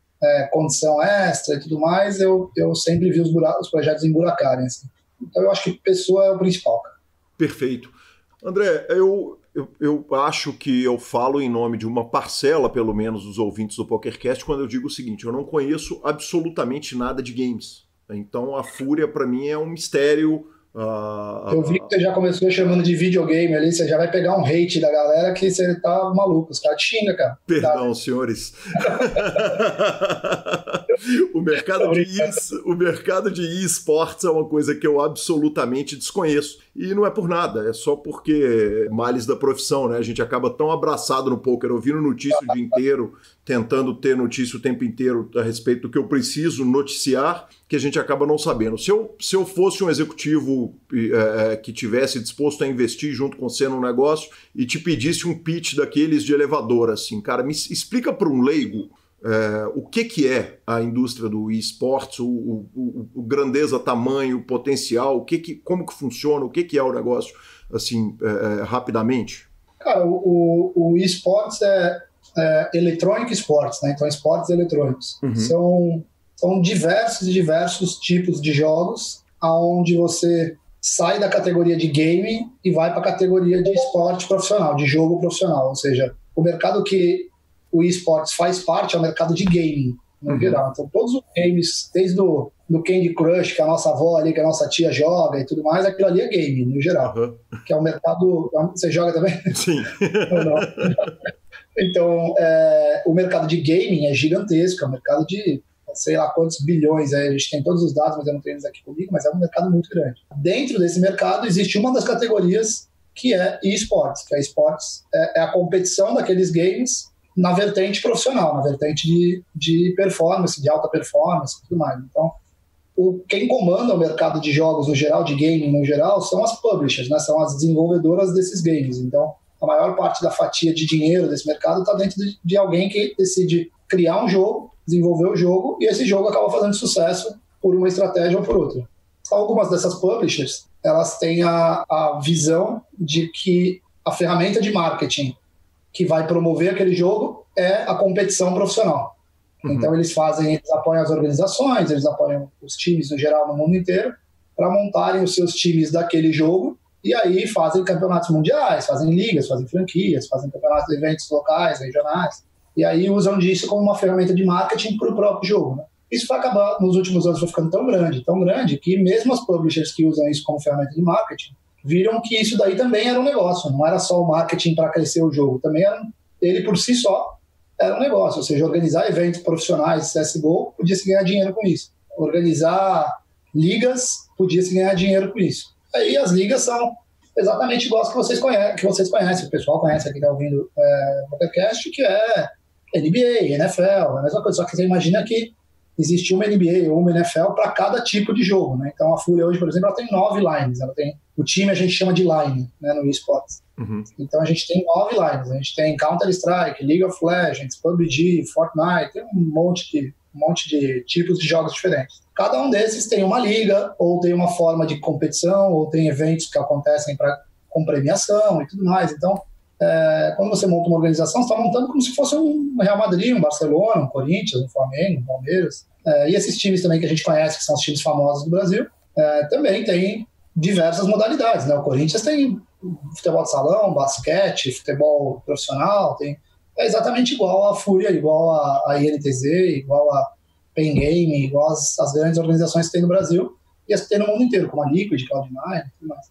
condição extra e tudo mais, eu sempre vi os projetos emburacarem. Assim. Então eu acho que pessoa é o principal. Cara. Perfeito. André, eu acho que eu falo em nome de uma parcela, pelo menos, dos ouvintes do PokerCast, quando eu digo o seguinte: eu não conheço absolutamente nada de games. Então a Fúria, para mim, é um mistério. Eu vi que você já começou chamando de videogame ali, você já vai pegar um hate da galera que você tá maluco, os caras te xingam, cara. Perdão, senhores. O mercado de esportes é uma coisa que eu absolutamente desconheço. E não é por nada, é só porque males da profissão, né? A gente acaba tão abraçado no poker, ouvindo notícia o dia inteiro, tentando ter notícia o tempo inteiro a respeito do que eu preciso noticiar, que a gente acaba não sabendo. Se eu fosse um executivo que tivesse disposto a investir junto com você no negócio e te pedisse um pitch daqueles de elevador, assim, cara, me explica para um leigo o que é a indústria do esportes, o grandeza, tamanho, potencial, como que funciona, o que é o negócio, assim, rapidamente? Cara, o esportes é electronic sports, né? Então esportes eletrônicos. Uhum. São diversos tipos de jogos aonde você sai da categoria de game e vai para a categoria de esporte profissional, de jogo profissional. Ou seja, o mercado que o esportes faz parte é o mercado de gaming, no geral. Então, todos os games, desde do Candy Crush, que a nossa avó ali, que a nossa tia joga e tudo mais, aquilo ali é game, no geral. Que é o mercado... Você joga também? Sim. Não. Então, o mercado de gaming é gigantesco, é um mercado de sei lá quantos bilhões, a gente tem todos os dados, mas eu não tenho eles aqui comigo, mas é um mercado muito grande. Dentro desse mercado existe uma das categorias que é esportes, que esportes é a competição daqueles games na vertente profissional, na vertente de performance, de alta performance e tudo mais. Então, quem comanda o mercado de jogos no geral, de gaming no geral, são as publishers, né? São as desenvolvedoras desses games. Então, a maior parte da fatia de dinheiro desse mercado está dentro de alguém que decide criar um jogo, desenvolver o jogo, e esse jogo acaba fazendo sucesso por uma estratégia ou por outra. Algumas dessas publishers, elas têm a visão de que a ferramenta de marketing que vai promover aquele jogo é a competição profissional. Então eles apoiam as organizações, eles apoiam os times no geral no mundo inteiro para montarem os seus times daquele jogo e aí fazem campeonatos mundiais, fazem ligas, fazem franquias, fazem campeonatos de eventos locais, regionais, e aí usam disso como uma ferramenta de marketing para o próprio jogo, né? Isso vai acabar, nos últimos anos, foi ficando tão grande, que mesmo as publishers que usam isso como ferramenta de marketing viram que isso daí também era um negócio, não era só o marketing para crescer o jogo, também ele por si só era um negócio, ou seja, organizar eventos profissionais de CSGO, podia-se ganhar dinheiro com isso. Organizar ligas, podia-se ganhar dinheiro com isso. Aí as ligas são exatamente igual as que vocês conhecem, o pessoal conhece aqui que está ouvindo o podcast, que é NBA, NFL, a mesma coisa, só que você imagina que existe uma NBA ou uma NFL para cada tipo de jogo, né? Então a Fúria hoje, por exemplo, ela tem 9 lines, o time a gente chama de line, né, no eSports. Então a gente tem 9 lines, a gente tem Counter-Strike, League of Legends, PUBG, Fortnite, tem um monte de tipos de jogos diferentes. Cada um desses tem uma liga, ou tem uma forma de competição, ou tem eventos que acontecem com premiação e tudo mais. Então, quando você monta uma organização, você está montando como se fosse um Real Madrid, um Barcelona, um Corinthians, um Flamengo, um Palmeiras. E esses times também que a gente conhece, que são os times famosos do Brasil, também tem diversas modalidades, né? O Corinthians tem futebol de salão, basquete, futebol profissional, é exatamente igual a Fúria, igual a INTZ, igual a Pen Game, igual as grandes organizações que tem no Brasil e as que tem no mundo inteiro, como a Liquid, Cloud9 e tudo mais.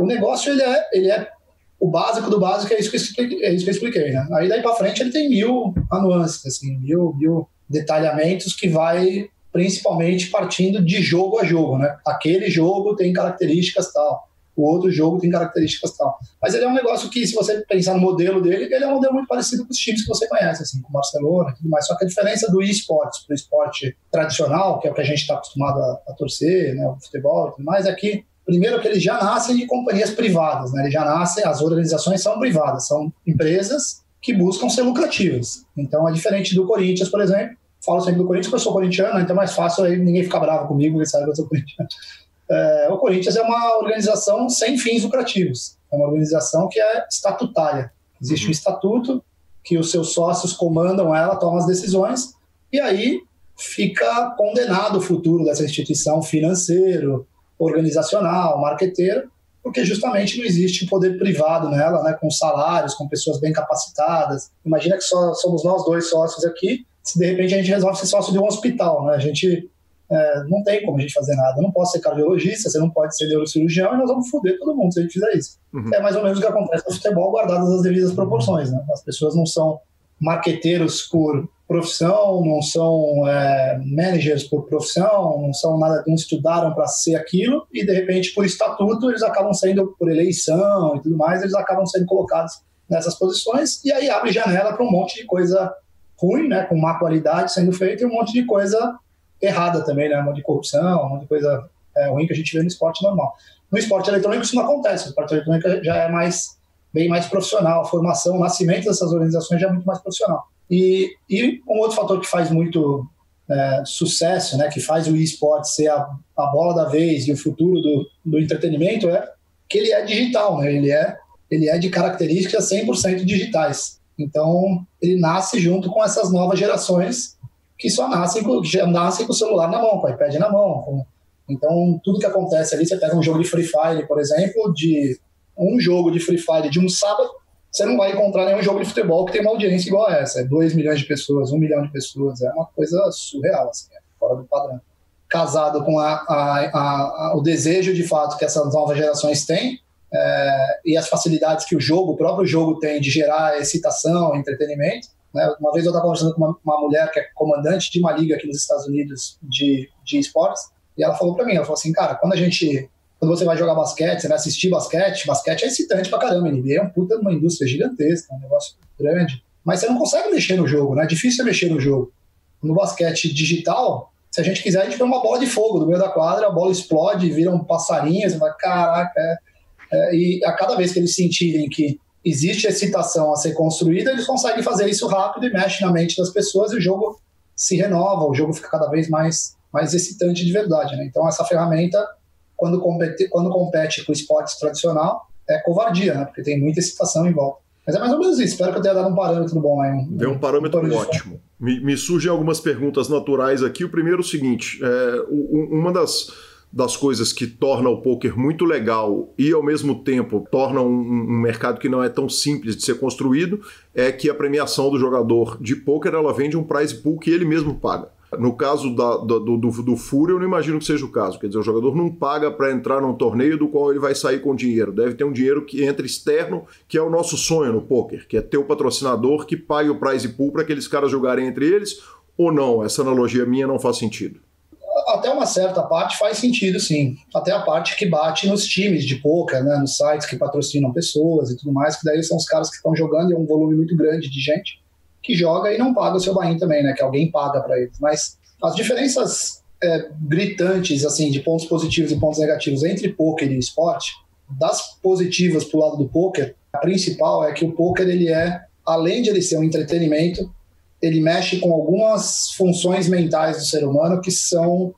O negócio, ele é o básico do básico, é isso que eu expliquei, né? Aí daí para frente ele tem 1000 nuances, assim, mil detalhamentos que vai principalmente partindo de jogo a jogo, né? Aquele jogo tem características tal, o outro jogo tem características tal. Mas ele é um negócio que, se você pensar no modelo dele, ele é um modelo muito parecido com os times que você conhece, assim, com o Barcelona e tudo mais. Só que a diferença do esportes para o esporte tradicional, que é o que a gente está acostumado a torcer, né, o futebol e tudo mais, é que, primeiro, que eles já nascem de companhias privadas, né? Eles já nascem, as organizações são privadas, são empresas que buscam ser lucrativas. Então é diferente do Corinthians, por exemplo. Falo sempre do Corinthians porque eu sou corintiano, então é mais fácil aí ninguém ficar bravo comigo, ele sabe que eu sou corintiano. O Corinthians é uma organização sem fins lucrativos, é uma organização que é estatutária. Existe um estatuto que os seus sócios comandam ela, tomam as decisões, e aí fica condenado o futuro dessa instituição financeiro, organizacional, marqueteiro, porque justamente não existe poder privado nela, né, com salários, com pessoas bem capacitadas. Imagina que só somos nós 2 sócios aqui, se de repente a gente resolve ser sócio de um hospital, né? A gente não tem como a gente fazer nada. Eu não posso ser cardiologista, você não pode ser neurocirurgião, e nós vamos foder todo mundo se a gente fizer isso. É mais ou menos o que acontece no futebol, guardadas as devidas proporções, né? As pessoas não são marqueteiros por profissão, não são managers por profissão, não são nada, não estudaram para ser aquilo, e de repente por estatuto eles acabam sendo, por eleição e tudo mais, eles acabam sendo colocados nessas posições, e aí abre janela para um monte de coisa ruim, né, com má qualidade sendo feita, e um monte de coisa errada também, né, um monte de corrupção, um monte de coisa ruim que a gente vê no esporte normal. No esporte eletrônico isso não acontece, o esporte eletrônico já é bem mais profissional, a formação, o nascimento dessas organizações já é muito mais profissional. E um outro fator que faz muito sucesso, né, que faz o eSport ser a bola da vez e o futuro do entretenimento é que ele é digital, né? Ele é de características 100% digitais. Então, ele nasce junto com essas novas gerações que já nascem com o celular na mão, com o iPad na mão. Então, tudo que acontece ali, você pega um jogo de Free Fire, por exemplo, um jogo de Free Fire de um sábado, você não vai encontrar nenhum jogo de futebol que tenha uma audiência igual a essa. 2 milhões de pessoas, 1 milhão de pessoas. É uma coisa surreal, assim, fora do padrão. Casado com o desejo, de fato, que essas novas gerações têm, e as facilidades que o próprio jogo tem de gerar excitação, entretenimento. Né? Uma vez eu estava conversando com uma mulher que é comandante de uma liga aqui nos Estados Unidos de esportes, e ela falou para mim, ela falou assim, cara, quando você vai jogar basquete, você vai assistir basquete é excitante pra caramba, NBA é uma indústria gigantesca, um negócio grande, mas você não consegue mexer no jogo, né? É difícil você mexer no jogo. No basquete digital, se a gente quiser, a gente põe uma bola de fogo no meio da quadra, a bola explode, vira um passarinho, você vai, caraca, e a cada vez que eles sentirem que existe excitação a ser construída, eles conseguem fazer isso rápido e mexe na mente das pessoas e o jogo se renova, o jogo fica cada vez mais excitante de verdade, né? Então essa ferramenta, quando compete com o esporte tradicional, é covardia, né? Porque tem muita excitação em volta. Mas é mais ou menos isso. Espero que eu tenha dado um parâmetro bom aí. Deu um parâmetro ótimo. Me surgem algumas perguntas naturais aqui. O primeiro é o seguinte, uma das coisas que torna o poker muito legal e, ao mesmo tempo, torna um mercado que não é tão simples de ser construído, é que a premiação do jogador de poker, ela vem de um prize pool que ele mesmo paga. No caso do Fúria, eu não imagino que seja o caso. Quer dizer, o jogador não paga para entrar num torneio do qual ele vai sair com dinheiro. Deve ter um dinheiro que entra externo, que é o nosso sonho no poker, que é ter o patrocinador que pague o prize pool para aqueles caras jogarem entre eles, ou não? Essa analogia minha não faz sentido. Até uma certa parte faz sentido, sim. Até a parte que bate nos times de poker, né, nos sites que patrocinam pessoas e tudo mais, que daí são os caras que estão jogando e é um volume muito grande de gente que joga e não paga o seu buy-in também, né? Que alguém paga para eles. Mas as diferenças gritantes, assim, de pontos positivos e pontos negativos entre poker e esporte, das positivas pro lado do poker, a principal é que o poker, ele além de ele ser um entretenimento, ele mexe com algumas funções mentais do ser humano que são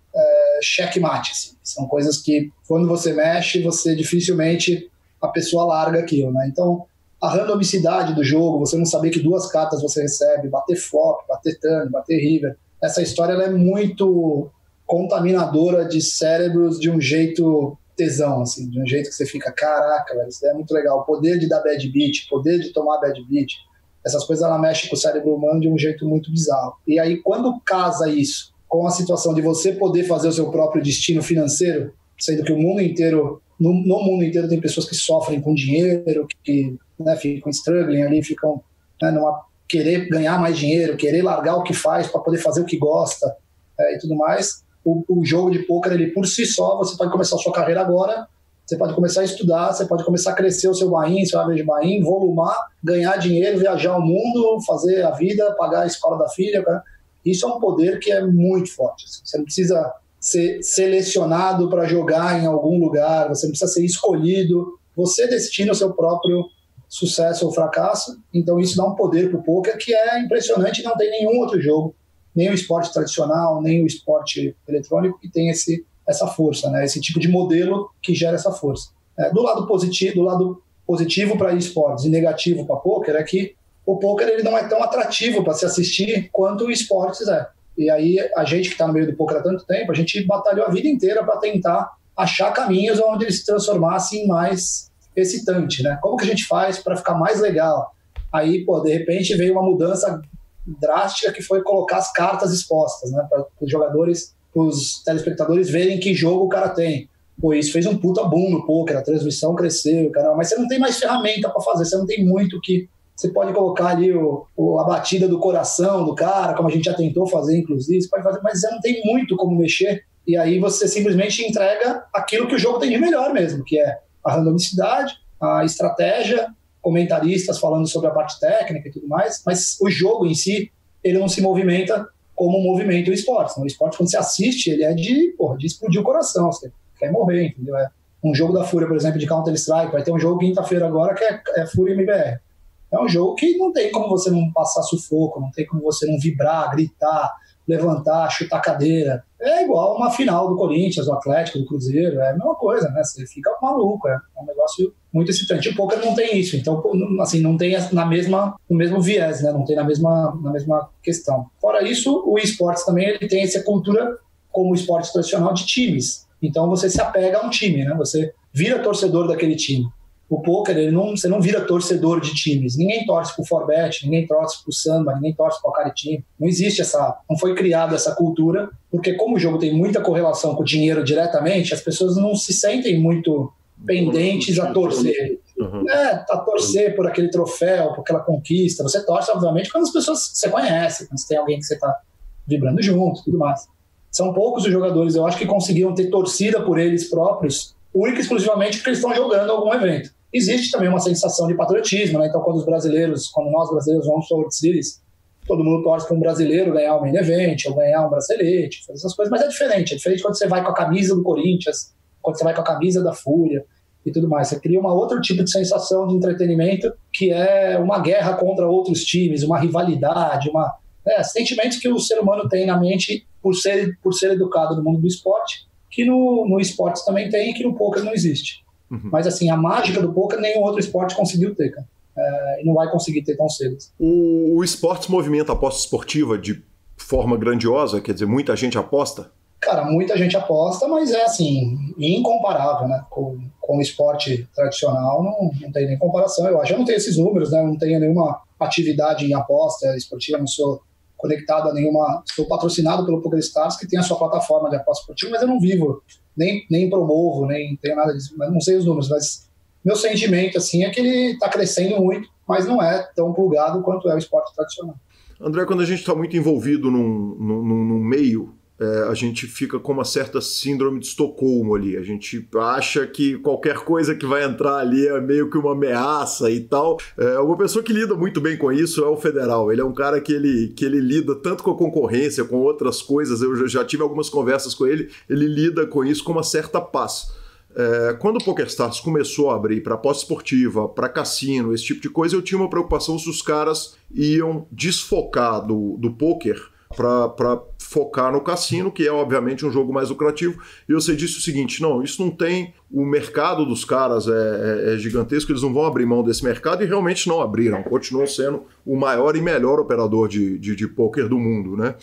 checkmate, assim. São coisas que, quando você mexe, você dificilmente, a pessoa larga aquilo, né? Então, a randomicidade do jogo, você não saber que 2 cartas você recebe, bater flop, bater turn, bater river, essa história ela é muito contaminadora de cérebros de um jeito tesão, assim, de um jeito que você fica, caraca, velho, isso é muito legal, o poder de dar bad beat, o poder de tomar bad beat, essas coisas ela mexe com o cérebro humano de um jeito muito bizarro. E aí, quando casa isso com a situação de você poder fazer o seu próprio destino financeiro, sendo que o mundo inteiro, no mundo inteiro tem pessoas que sofrem com dinheiro, que ficam struggling ali, ficam querer ganhar mais dinheiro, querer largar o que faz para poder fazer o que gosta e tudo mais. O jogo de poker, ele por si só, você pode começar a sua carreira agora, você pode começar a estudar, você pode começar a crescer o seu buy-in, seu average buy-in, volumar, ganhar dinheiro, viajar o mundo, fazer a vida, pagar a escola da filha. Cara. Isso é um poder que é muito forte. Assim. Você não precisa ser selecionado para jogar em algum lugar, você não precisa ser escolhido, você destina o seu próprio sucesso ou fracasso, então isso dá um poder para o poker que é impressionante, não tem nenhum outro jogo, nem o esporte tradicional, nem o esporte eletrônico que tem essa força, né? Esse tipo de modelo que gera essa força. Do lado positivo para esportes e negativo para poker é que o poker ele não é tão atrativo para se assistir quanto o esportes é. E aí a gente que está no meio do poker há tanto tempo, a gente batalhou a vida inteira para tentar achar caminhos onde ele se transformasse em mais excitante, né? Como que a gente faz para ficar mais legal? Aí, de repente veio uma mudança drástica que foi colocar as cartas expostas, né? Para os jogadores, os telespectadores verem que jogo o cara tem. Isso fez um puta boom no poker, a transmissão cresceu, caramba, mas você não tem mais ferramenta para fazer, você não tem muito que... Você pode colocar ali a batida do coração do cara, como a gente já tentou fazer, inclusive, você pode fazer, mas você não tem muito como mexer, e aí você simplesmente entrega aquilo que o jogo tem de melhor mesmo, que é a randomicidade, a estratégia, comentaristas falando sobre a parte técnica e tudo mais, mas o jogo em si, ele não se movimenta como movimenta o esporte. O esporte, quando você assiste, ele é de explodir o coração, você quer morrer, entendeu? É um jogo da Fúria, por exemplo, de Counter-Strike, vai ter um jogo quinta-feira agora que é Fúria MBR. É um jogo que não tem como você não passar sufoco, não tem como você não vibrar, gritar, levantar, chutar cadeira. É igual uma final do Corinthians, do Atlético, do Cruzeiro, é a mesma coisa, né? Você fica maluco, é um negócio muito excitante. O poker não tem isso, então, assim, não tem no mesmo viés, né? Não tem na mesma questão. Fora isso, o esportes também ele tem essa cultura como o esporte tradicional de times. Então você se apega a um time, né? Você vira torcedor daquele time. O poker, você não vira torcedor de times. Ninguém torce pro Forbet, ninguém torce pro Samba, ninguém torce pro Acaritim. Não existe não foi criada essa cultura, porque como o jogo tem muita correlação com o dinheiro diretamente, as pessoas não se sentem muito pendentes a torcer. A torcer por aquele troféu, por aquela conquista. Você torce, obviamente, quando as pessoas você conhece, quando você tem alguém que você tá vibrando junto, tudo mais. São poucos os jogadores, eu acho, que conseguiram ter torcida por eles próprios, única e exclusivamente porque eles estão jogando algum evento. Existe também uma sensação de patriotismo, né? Então quando nós brasileiros vamos para World Series, todo mundo torce para um brasileiro ganhar o main event, ou ganhar um bracelete, fazer essas coisas, mas é diferente quando você vai com a camisa do Corinthians, quando você vai com a camisa da Fúria e tudo mais. Você cria outro tipo de sensação de entretenimento, que é uma guerra contra outros times, uma rivalidade, sentimentos que o ser humano tem na mente por ser educado no mundo do esporte, que no esporte também tem e que no poker não existe. Mas assim, a mágica do poker nenhum outro esporte conseguiu ter, cara. E não vai conseguir ter tão cedo. O esportes movimenta a aposta esportiva de forma grandiosa? Quer dizer, muita gente aposta? Cara, muita gente aposta, mas é assim, incomparável, né? Com o esporte tradicional, não tem nem comparação, eu acho. Eu não tenho esses números, né? Eu não tenho nenhuma atividade em aposta esportiva, não sou conectado a nenhuma... Sou patrocinado pelo PokerStars, que tem a sua plataforma de aposta esportiva, mas eu não vivo, nem promovo, nem tenho nada disso. Não sei os números, mas meu sentimento assim, é que ele está crescendo muito, mas não é tão plugado quanto é o esporte tradicional. André, quando a gente está muito envolvido num meio, a gente fica com uma certa síndrome de Estocolmo ali. A gente acha que qualquer coisa que vai entrar ali é meio que uma ameaça e tal. Uma pessoa que lida muito bem com isso é o Federal. Ele é um cara que ele lida tanto com a concorrência, com outras coisas. Eu já tive algumas conversas com ele. Ele lida com isso com uma certa paz. Quando o PokerStars começou a abrir para aposta esportiva, para cassino, esse tipo de coisa, eu tinha uma preocupação se os caras iam desfocar do poker para focar no cassino, que é obviamente um jogo mais lucrativo. E você disse o seguinte: não, isso não tem, o mercado dos caras é gigantesco, eles não vão abrir mão desse mercado, e realmente não abriram, continuam sendo o maior e melhor operador de poker do mundo, né?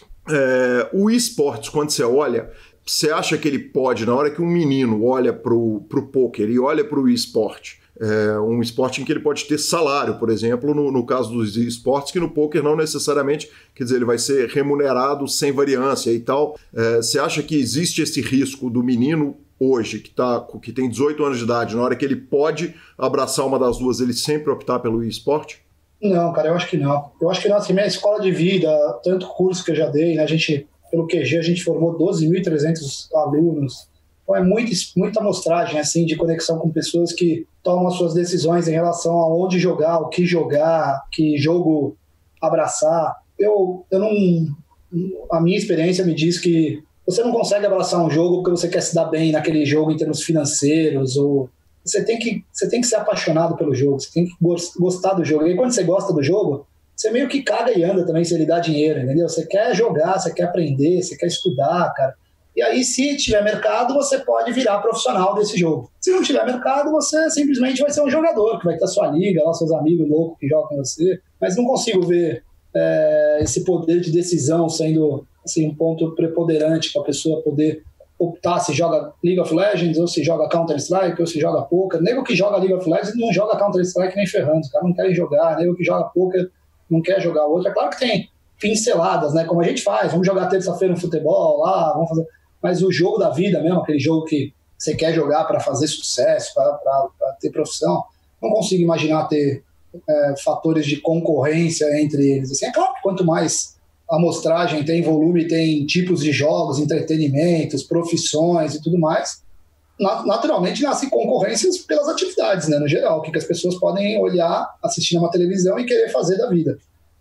O esportes, quando você olha, você acha que ele pode, na hora que um menino olha pro poker e olha pro esporte, um esporte em que ele pode ter salário, por exemplo, no caso dos esportes, que no poker não necessariamente, quer dizer, ele vai ser remunerado sem variância e tal. Você acha que existe esse risco do menino hoje, que tem 18 anos de idade, na hora que ele pode abraçar uma das duas, ele sempre optar pelo esporte? Não, cara, eu acho que não. Eu acho que não, assim, minha escola de vida, tanto curso que eu já dei, né, pelo QG, a gente formou 12.300 alunos. Então é muita amostragem assim, de conexão com pessoas que tomam as suas decisões em relação a onde jogar, o que jogar, que jogo abraçar. A minha experiência me diz que você não consegue abraçar um jogo porque você quer se dar bem naquele jogo em termos financeiros. Você tem que ser apaixonado pelo jogo, você tem que gostar do jogo. E quando você gosta do jogo, você meio que caga e anda também se ele dá dinheiro, entendeu? Você quer jogar, você quer aprender, você quer estudar, cara. E aí, se tiver mercado, você pode virar profissional desse jogo. Se não tiver mercado, você simplesmente vai ser um jogador, que vai ter a sua liga, lá, seus amigos loucos que jogam com você. Mas não consigo ver esse poder de decisão sendo assim, um ponto preponderante para a pessoa poder optar se joga League of Legends, ou se joga Counter-Strike, ou se joga poker. Nego que joga League of Legends não joga Counter-Strike nem ferrando, os caras não querem jogar. Nego que joga poker não quer jogar outro. É claro que tem pinceladas, né, como a gente faz, vamos jogar terça-feira um futebol lá, vamos fazer... Mas o jogo da vida mesmo, aquele jogo que você quer jogar para fazer sucesso, para ter profissão, não consigo imaginar ter fatores de concorrência entre eles. Assim, é claro que quanto mais amostragem tem, volume, tem tipos de jogos, entretenimentos, profissões e tudo mais, naturalmente nascem concorrências pelas atividades, né, no geral, o que as pessoas podem olhar, assistir uma televisão e querer fazer da vida.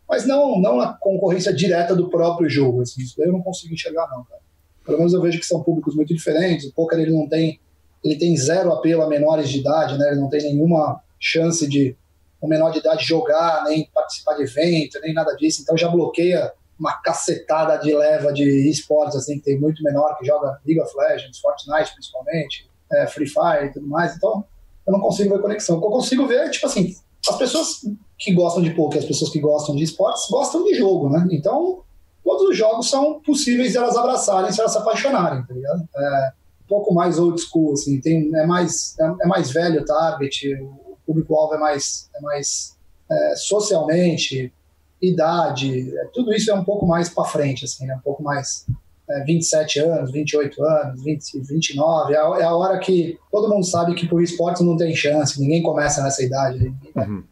Mas não a concorrência direta do próprio jogo. Assim, isso daí eu não consigo enxergar, não, cara. Pelo menos eu vejo que são públicos muito diferentes. O poker ele tem zero apelo a menores de idade, né? Ele não tem nenhuma chance de um menor de idade jogar, nem participar de evento, nem nada disso. Então já bloqueia uma cacetada de leva de esportes, assim, que tem muito menor, que joga League of Legends, Fortnite principalmente, Free Fire e tudo mais. Então eu não consigo ver conexão. O que eu consigo ver é, tipo assim, as pessoas que gostam de poker, as pessoas que gostam de esportes, gostam de jogo, né? Então todos os jogos são possíveis de elas abraçarem se elas se apaixonarem, tá ligado? Um pouco mais old school, assim, é mais velho o target, o público-alvo é mais socialmente, idade, tudo isso é um pouco mais para frente, assim, né? Um pouco mais 27 anos, 28 anos, 20, 29, é a hora que todo mundo sabe que por esportes não tem chance, ninguém começa nessa idade. Uhum.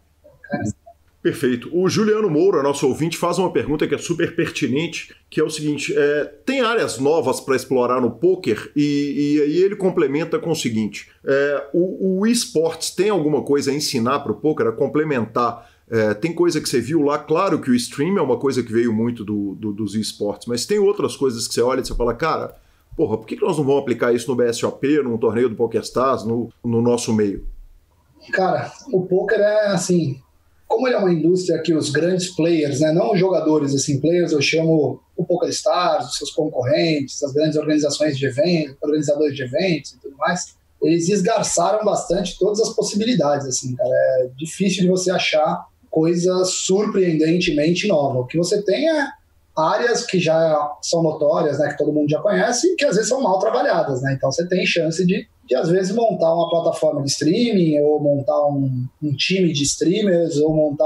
Perfeito. O Juliano Moura, nosso ouvinte, faz uma pergunta que é super pertinente, que é o seguinte, tem áreas novas para explorar no poker? E aí ele complementa com o seguinte, o esportes tem alguma coisa a ensinar para o poker, a complementar? Tem coisa que você viu lá, claro que o stream é uma coisa que veio muito dos esportes, mas tem outras coisas que você olha e você fala, cara, porra, por que nós não vamos aplicar isso no BSOP, num torneio do PokerStars, no nosso meio? Cara, o poker é assim... Como ele é uma indústria que os grandes players, né, não os jogadores, assim, players eu chamo o PokerStars, os seus concorrentes, as grandes organizações de eventos, organizadores de eventos e tudo mais, eles esgarçaram bastante todas as possibilidades, assim, cara. É difícil de você achar coisa surpreendentemente nova. O que você tem é áreas que já são notórias, né, que todo mundo já conhece e que às vezes são mal trabalhadas, né? Então você tem chance de às vezes montar uma plataforma de streaming, ou montar um time de streamers, ou montar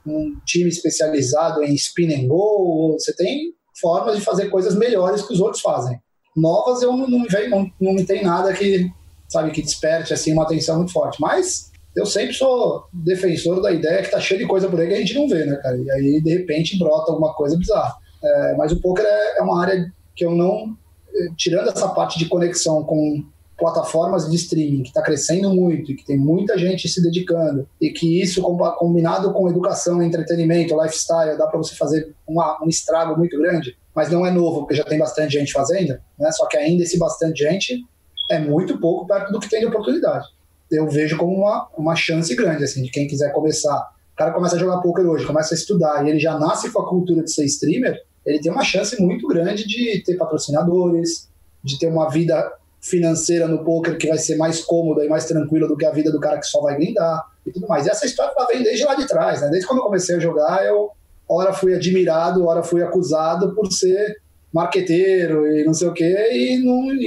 um time especializado em spin and go. Você tem formas de fazer coisas melhores que os outros fazem. Novas eu não tem nada que, sabe, que desperte assim, uma atenção muito forte. Mas eu sempre sou defensor da ideia que tá cheio de coisa por aí que a gente não vê, né, cara? E aí, de repente, brota alguma coisa bizarra. Mas o poker é uma área que eu não... Tirando essa parte de conexão com plataformas de streaming, que está crescendo muito e que tem muita gente se dedicando, e que isso, combinado com educação, entretenimento, lifestyle, dá para você fazer um estrago muito grande, mas não é novo, porque já tem bastante gente fazendo, né? Só que ainda esse bastante gente é muito pouco perto do que tem de oportunidade. Eu vejo como uma chance grande, assim, de quem quiser começar. O cara começa a jogar poker hoje, começa a estudar, e ele já nasce com a cultura de ser streamer, ele tem uma chance muito grande de ter patrocinadores, de ter uma vida financeira no poker que vai ser mais cômoda e mais tranquila do que a vida do cara que só vai grindar e tudo mais. E essa história ela vem desde lá de trás, né? Desde quando eu comecei a jogar, eu ora fui admirado, ora fui acusado por ser marqueteiro e não sei o quê, e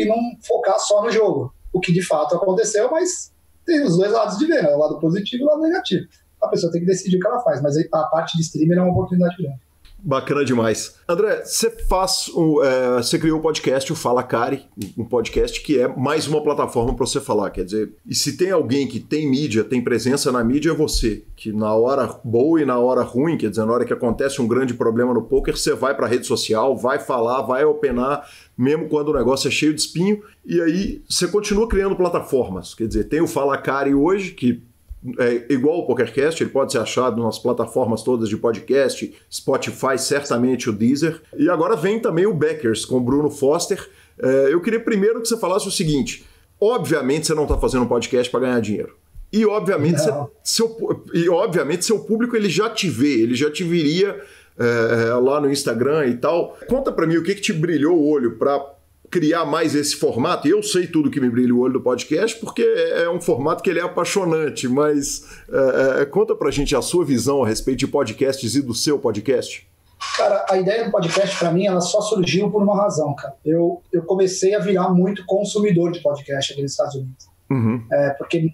não focar só no jogo. O que de fato aconteceu, mas tem os dois lados de ver, né? O lado positivo e o lado negativo. A pessoa tem que decidir o que ela faz, mas a parte de streamer é uma oportunidade grande. Bacana demais. André, você criou o podcast, o Fala Cari, um podcast que é mais uma plataforma para você falar, quer dizer, e se tem alguém que tem mídia, tem presença na mídia, é você, que na hora boa e na hora ruim, quer dizer, na hora que acontece um grande problema no poker, você vai para a rede social, vai falar, vai opinar, mesmo quando o negócio é cheio de espinho, e aí você continua criando plataformas, quer dizer, tem o Fala Cari hoje, que é igual o PokerCast, ele pode ser achado nas plataformas todas de podcast, Spotify, certamente o Deezer. E agora vem também o Backers, com o Bruno Foster. Eu queria primeiro que você falasse o seguinte, obviamente você não está fazendo um podcast para ganhar dinheiro. E obviamente, seu público ele já te vê, ele já te viria lá no Instagram e tal. Conta para mim o que te brilhou o olho para criar mais esse formato. E eu sei tudo que me brilha o olho do podcast, porque é um formato que ele é apaixonante, mas conta pra gente a sua visão a respeito de podcasts e do seu podcast. Cara, a ideia do podcast, para mim, ela só surgiu por uma razão, cara. Eu comecei a virar muito consumidor de podcast aqui nos Estados Unidos. Uhum. Porque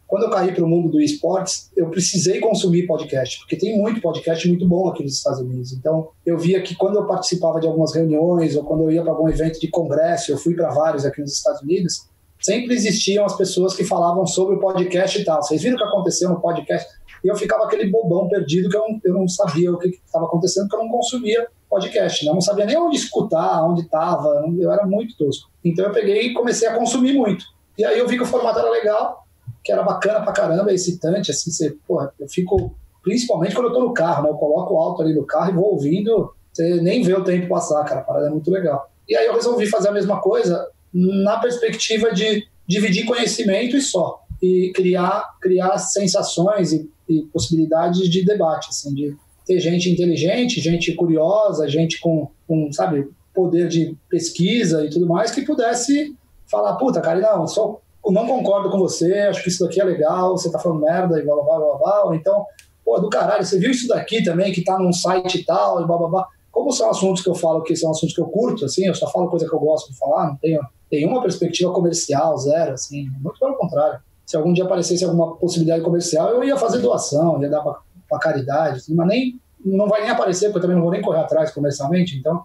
quando eu caí para o mundo do esportes, eu precisei consumir podcast, porque tem muito podcast muito bom aqui nos Estados Unidos. Então, eu via que quando eu participava de algumas reuniões, ou quando eu ia para algum evento de congresso, eu fui para vários aqui nos Estados Unidos, sempre existiam as pessoas que falavam sobre o podcast e tal. Vocês viram o que aconteceu no podcast? E eu ficava aquele bobão perdido que eu não sabia o que estava acontecendo, porque eu não consumia podcast, né? Eu não sabia nem onde escutar, onde estava, eu era muito tosco. Então eu peguei e comecei a consumir muito. E aí eu vi que o formato era legal, que era bacana pra caramba, excitante, assim, eu fico, principalmente quando eu tô no carro, né? Eu coloco o alto ali no carro e vou ouvindo, você nem vê o tempo passar, cara, a parada é muito legal. E aí eu resolvi fazer a mesma coisa na perspectiva de dividir conhecimento e só, e criar sensações e possibilidades de debate, assim, de ter gente inteligente, gente curiosa, gente com sabe, poder de pesquisa e tudo mais, que pudesse falar, puta, cara, não concordo com você, acho que isso daqui é legal, você tá falando merda e blá, blá, blá, blá, blá, ou então, pô, do caralho, você viu isso daqui também, que tá num site e tal, e blá, blá, blá. Como são assuntos que eu falo que são assuntos que eu curto, assim, eu só falo coisa que eu gosto de falar, não tenho nenhuma perspectiva comercial, zero, assim, muito pelo contrário. Se algum dia aparecesse alguma possibilidade comercial, eu ia fazer doação, ia dar pra caridade, assim, mas não vai nem aparecer, porque eu também não vou nem correr atrás comercialmente, então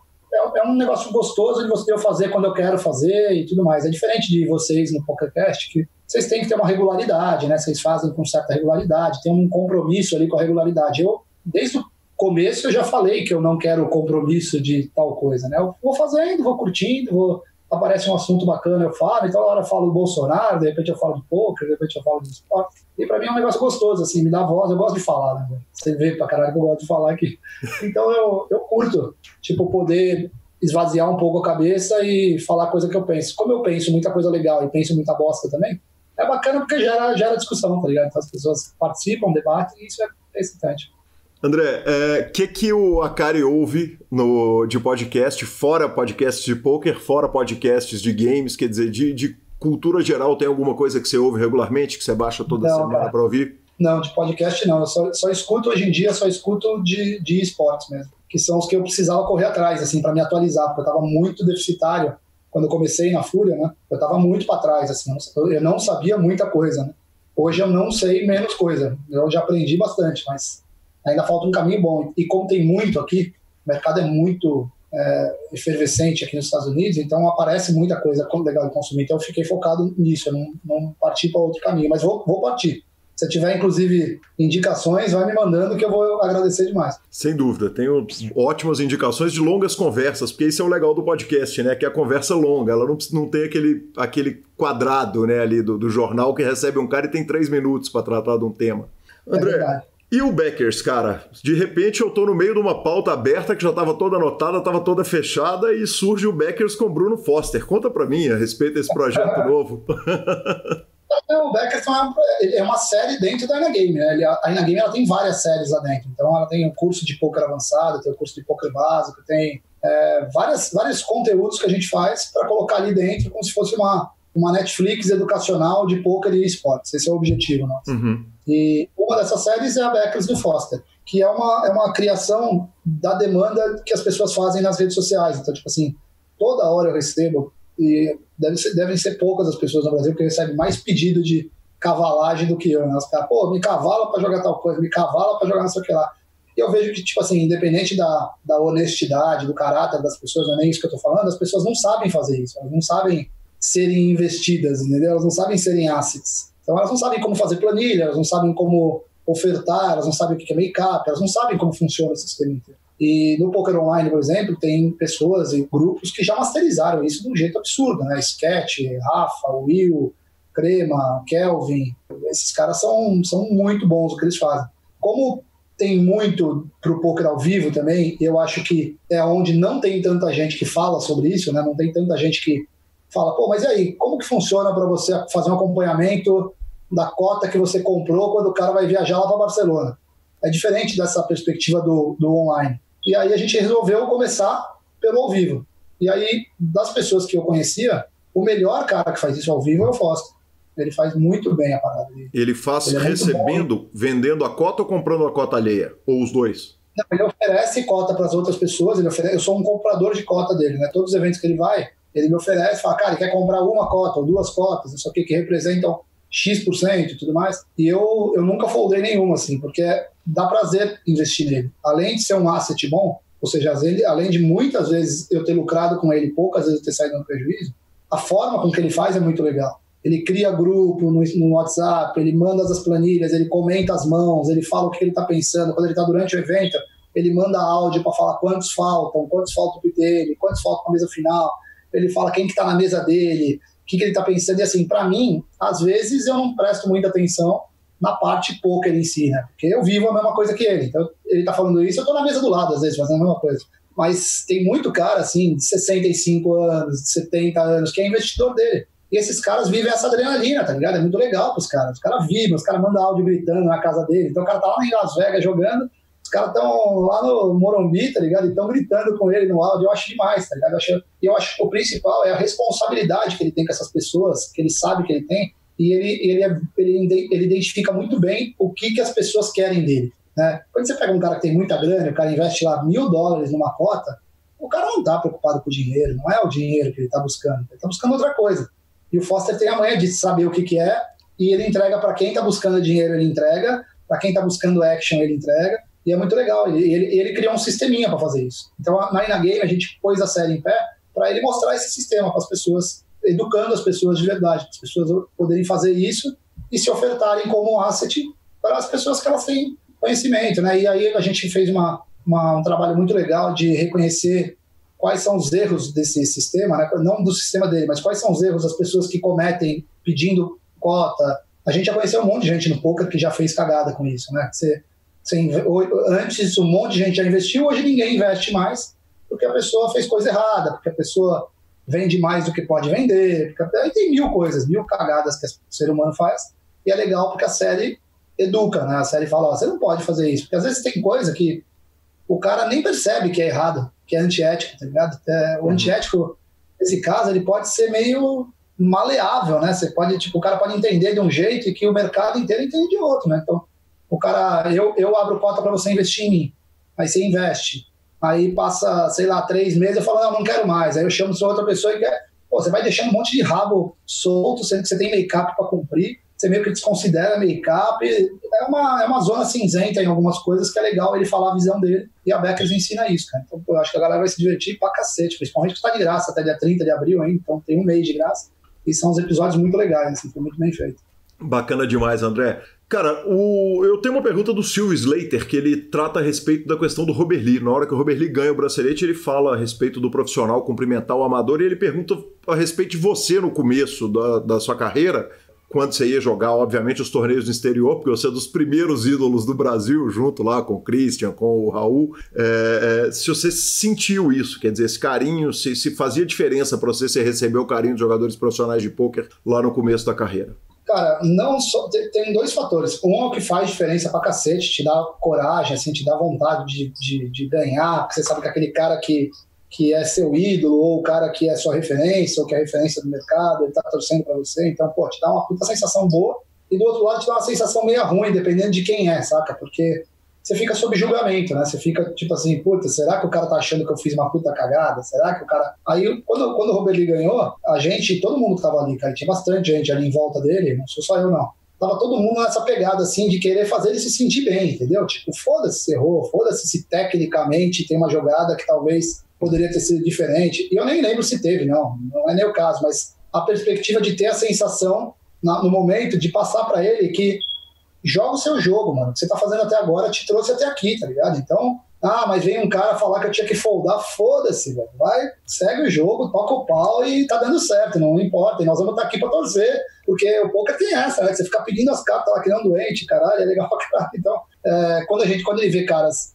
é um negócio gostoso de eu fazer quando eu quero fazer e tudo mais. É diferente de vocês no PokerCast, que vocês têm que ter uma regularidade, né? Vocês fazem com certa regularidade, tem um compromisso ali com a regularidade. Eu, desde o começo, eu já falei que eu não quero compromisso de tal coisa, né? Eu vou fazendo, vou curtindo, aparece um assunto bacana, eu falo, então a hora eu falo do Bolsonaro, de repente eu falo de poker, de repente eu falo de esporte. E pra mim é um negócio gostoso, assim, me dá voz, eu gosto de falar, né? Você vê pra caralho que eu gosto de falar aqui. Então eu curto, tipo, poder esvaziar um pouco a cabeça e falar coisa que eu penso. Como eu penso muita coisa legal e penso muita bosta também, é bacana porque gera discussão, tá ligado? Então as pessoas participam, debatem e isso é excitante. André, que o Akari ouve de podcast, fora podcasts de poker, fora podcasts de games, quer dizer, de cultura geral, tem alguma coisa que você ouve regularmente, que você baixa toda semana para ouvir? Não, de podcast não, eu só escuto hoje em dia, de esportes mesmo, que são os que eu precisava correr atrás, assim, para me atualizar, porque eu estava muito deficitário quando eu comecei na Fúria, né? Eu estava muito para trás, assim, eu não sabia muita coisa, né? Hoje eu não sei menos coisa, eu já aprendi bastante, mas ainda falta um caminho bom. E como tem muito aqui, o mercado é muito efervescente aqui nos Estados Unidos, então aparece muita coisa legal de consumir. Então eu fiquei focado nisso, eu não parti para outro caminho, mas vou partir. Se tiver, inclusive, indicações, vai me mandando que eu vou agradecer demais. Sem dúvida, tenho ótimas indicações de longas conversas, porque esse é o legal do podcast, né? Que é a conversa longa, ela não tem aquele quadrado, né, ali do jornal que recebe um cara e tem 3 minutos para tratar de um tema. André, e o Backers, cara? De repente eu tô no meio de uma pauta aberta que já estava toda anotada, estava toda fechada e surge o Backers com Bruno Foster. Conta pra mim a respeito desse projeto novo. O Backers é uma série dentro da Inagame, né? A Inagame ela tem várias séries lá dentro. Então ela tem um curso de poker avançado, tem o curso de poker básico, tem vários conteúdos que a gente faz para colocar ali dentro como se fosse uma Netflix educacional de poker e esportes. Esse é o objetivo nosso. Uhum. E uma dessas séries é a Backers do Foster, que é uma criação da demanda que as pessoas fazem nas redes sociais. Então, tipo assim, toda hora eu recebo, e devem ser poucas as pessoas no Brasil que recebem mais pedido de cavalagem do que eu, né? Os caras, pô, me cavala pra jogar tal coisa, me cavala pra jogar não sei o que lá. E eu vejo que, tipo assim, independente da honestidade, do caráter das pessoas, não é nem isso que eu tô falando, as pessoas não sabem fazer isso, elas não sabem serem investidas, entendeu? Elas não sabem serem assets. Então elas não sabem como fazer planilha, elas não sabem como ofertar, elas não sabem o que é make-up, elas não sabem como funciona o sistema inteiro. E no Poker Online, por exemplo, tem pessoas e grupos que já masterizaram isso de um jeito absurdo, né? Sketch, Rafa, Will, Crema, Kelvin, esses caras são muito bons no que eles fazem. Como tem muito pro poker ao vivo também, eu acho que é onde não tem tanta gente que fala sobre isso, né? Não tem tanta gente que fala, pô, mas e aí, como que funciona para você fazer um acompanhamento da cota que você comprou quando o cara vai viajar lá para Barcelona? É diferente dessa perspectiva do online. E aí a gente resolveu começar pelo ao vivo. E aí, das pessoas que eu conhecia, o melhor cara que faz isso ao vivo é o Foster. Ele faz muito bem a parada. Ele faz recebendo, vendendo a cota ou comprando a cota alheia? Ou os dois? Não, ele oferece cota para as outras pessoas, eu sou um comprador de cota dele, né? Todos os eventos que ele vai, ele me oferece, fala, cara, ele quer comprar uma cota ou 2 cotas, não sei o que representam X% e tudo mais. E eu nunca foldei nenhuma, assim, porque dá prazer investir nele. Além de ser um asset bom, ou seja, além de muitas vezes eu ter lucrado com ele, poucas vezes eu ter saído no prejuízo, a forma com que ele faz é muito legal. Ele cria grupo no WhatsApp, ele manda as planilhas, ele comenta as mãos, ele fala o que ele está pensando. Quando ele está durante o evento, ele manda áudio para falar quantos faltam o pit dele, quantos faltam na mesa final. Ele fala quem que está na mesa dele, o que ele está pensando. E assim, para mim, às vezes eu não presto muita atenção na parte poker em si, né? Porque eu vivo a mesma coisa que ele. Então, ele está falando isso, eu estou na mesa do lado, às vezes, fazendo a mesma coisa. Mas tem muito cara, assim, de 65 anos, de 70 anos, que é investidor dele. E esses caras vivem essa adrenalina, tá ligado? É muito legal pros caras. Os caras vivem, os caras mandam áudio gritando na casa dele. Então o cara tá lá em Las Vegas jogando, os caras estão lá no Morumbi, tá ligado? E estão gritando com ele no áudio. Eu acho demais, tá ligado? Eu acho que o principal é a responsabilidade que ele tem com essas pessoas, que ele sabe que ele tem, e ele identifica muito bem o que as pessoas querem dele, né? Quando você pega um cara que tem muita grana, o cara investe lá $1.000 numa cota, o cara não tá preocupado com o dinheiro, não é o dinheiro que ele tá buscando, ele tá buscando outra coisa. E o Foster tem a manha de saber o que é, e ele entrega para quem está buscando dinheiro, ele entrega, para quem está buscando action, ele entrega, e é muito legal. Ele criou um sisteminha para fazer isso. Então, na Inagame, a gente pôs a série em pé para ele mostrar esse sistema para as pessoas, educando as pessoas de verdade, para as pessoas poderem fazer isso e se ofertarem como asset para as pessoas que elas têm conhecimento, né? E aí a gente fez um trabalho muito legal de reconhecer quais são os erros desse sistema, né? Não do sistema dele, mas quais são os erros das pessoas que cometem pedindo cota. A gente já conheceu um monte de gente no poker que já fez cagada com isso, né? Antes um monte de gente já investiu, hoje ninguém investe mais, porque a pessoa fez coisa errada, porque a pessoa vende mais do que pode vender, aí tem 1000 coisas, 1000 cagadas que o ser humano faz, e é legal porque a série educa, né? A série fala, ó, você não pode fazer isso, porque às vezes tem coisa que o cara nem percebe que é errado, que é antiético, tá ligado? O antiético, nesse caso, ele pode ser meio maleável, né? Você pode, o cara pode entender de um jeito e que o mercado inteiro entende de outro, né? Então, o cara, eu abro cota para você investir em mim, aí você investe, aí passa, sei lá, 3 meses, eu falo, não quero mais, aí eu chamo sua outra pessoa e quer, você vai deixando um monte de rabo solto, sendo que você tem make-up para cumprir, você meio que desconsidera make-up, é uma zona cinzenta em algumas coisas que é legal ele falar a visão dele, e a Backers ensina isso, cara. Então, eu acho que a galera vai se divertir pra cacete, principalmente que está de graça até dia 30 de abril, hein? Então tem um mês de graça, e são uns episódios muito legais, assim, foi muito bem feito. Bacana demais, André. Cara, eu tenho uma pergunta do Silvio Slater, que ele trata a respeito da questão do Robert Lee. Na hora que o Robert Lee ganha o bracelete, ele fala a respeito do profissional cumprimentar o amador, e ele pergunta a respeito de você no começo da sua carreira, quando você ia jogar, obviamente, os torneios no exterior, porque você é dos primeiros ídolos do Brasil, junto lá com o Christian, com o Raul. Se você sentiu isso, quer dizer, esse carinho, se fazia diferença para você receber o carinho dos jogadores profissionais de pôquer lá no começo da carreira? Cara, não só, tem 2 fatores. Um é o que faz diferença pra cacete, te dá coragem, assim, te dá vontade de ganhar, porque você sabe que aquele cara que é seu ídolo, ou o cara que é sua referência, ou que é referência do mercado, ele tá torcendo pra você, então, pô, te dá uma puta sensação boa, e do outro lado te dá uma sensação meio ruim, dependendo de quem é, saca? Porque você fica sob julgamento, né? Você fica tipo assim, puta, será que o cara tá achando que eu fiz uma puta cagada? Será que o cara... Aí, quando o Robert Lee ganhou, a gente, todo mundo que tava ali, cara, tinha bastante gente ali em volta dele, não sou só eu, não. Tava todo mundo nessa pegada, assim, de querer fazer ele se sentir bem, entendeu? Tipo, foda-se se errou, foda-se se tecnicamente tem uma jogada que talvez poderia ter sido diferente. E eu nem lembro se teve, não é nem o caso, mas a perspectiva de ter a sensação, no momento, de passar pra ele que joga o seu jogo, mano. O que você tá fazendo até agora te trouxe até aqui, tá ligado? Então, mas vem um cara falar que eu tinha que foldar, foda-se, velho. Vai, segue o jogo, toca o pau e tá dando certo, não importa. E nós vamos estar aqui pra torcer, porque o poker tem essa, né? Você ficar pedindo as cartas lá que nem um doente, caralho, é legal pra caralho. Então, quando ele vê caras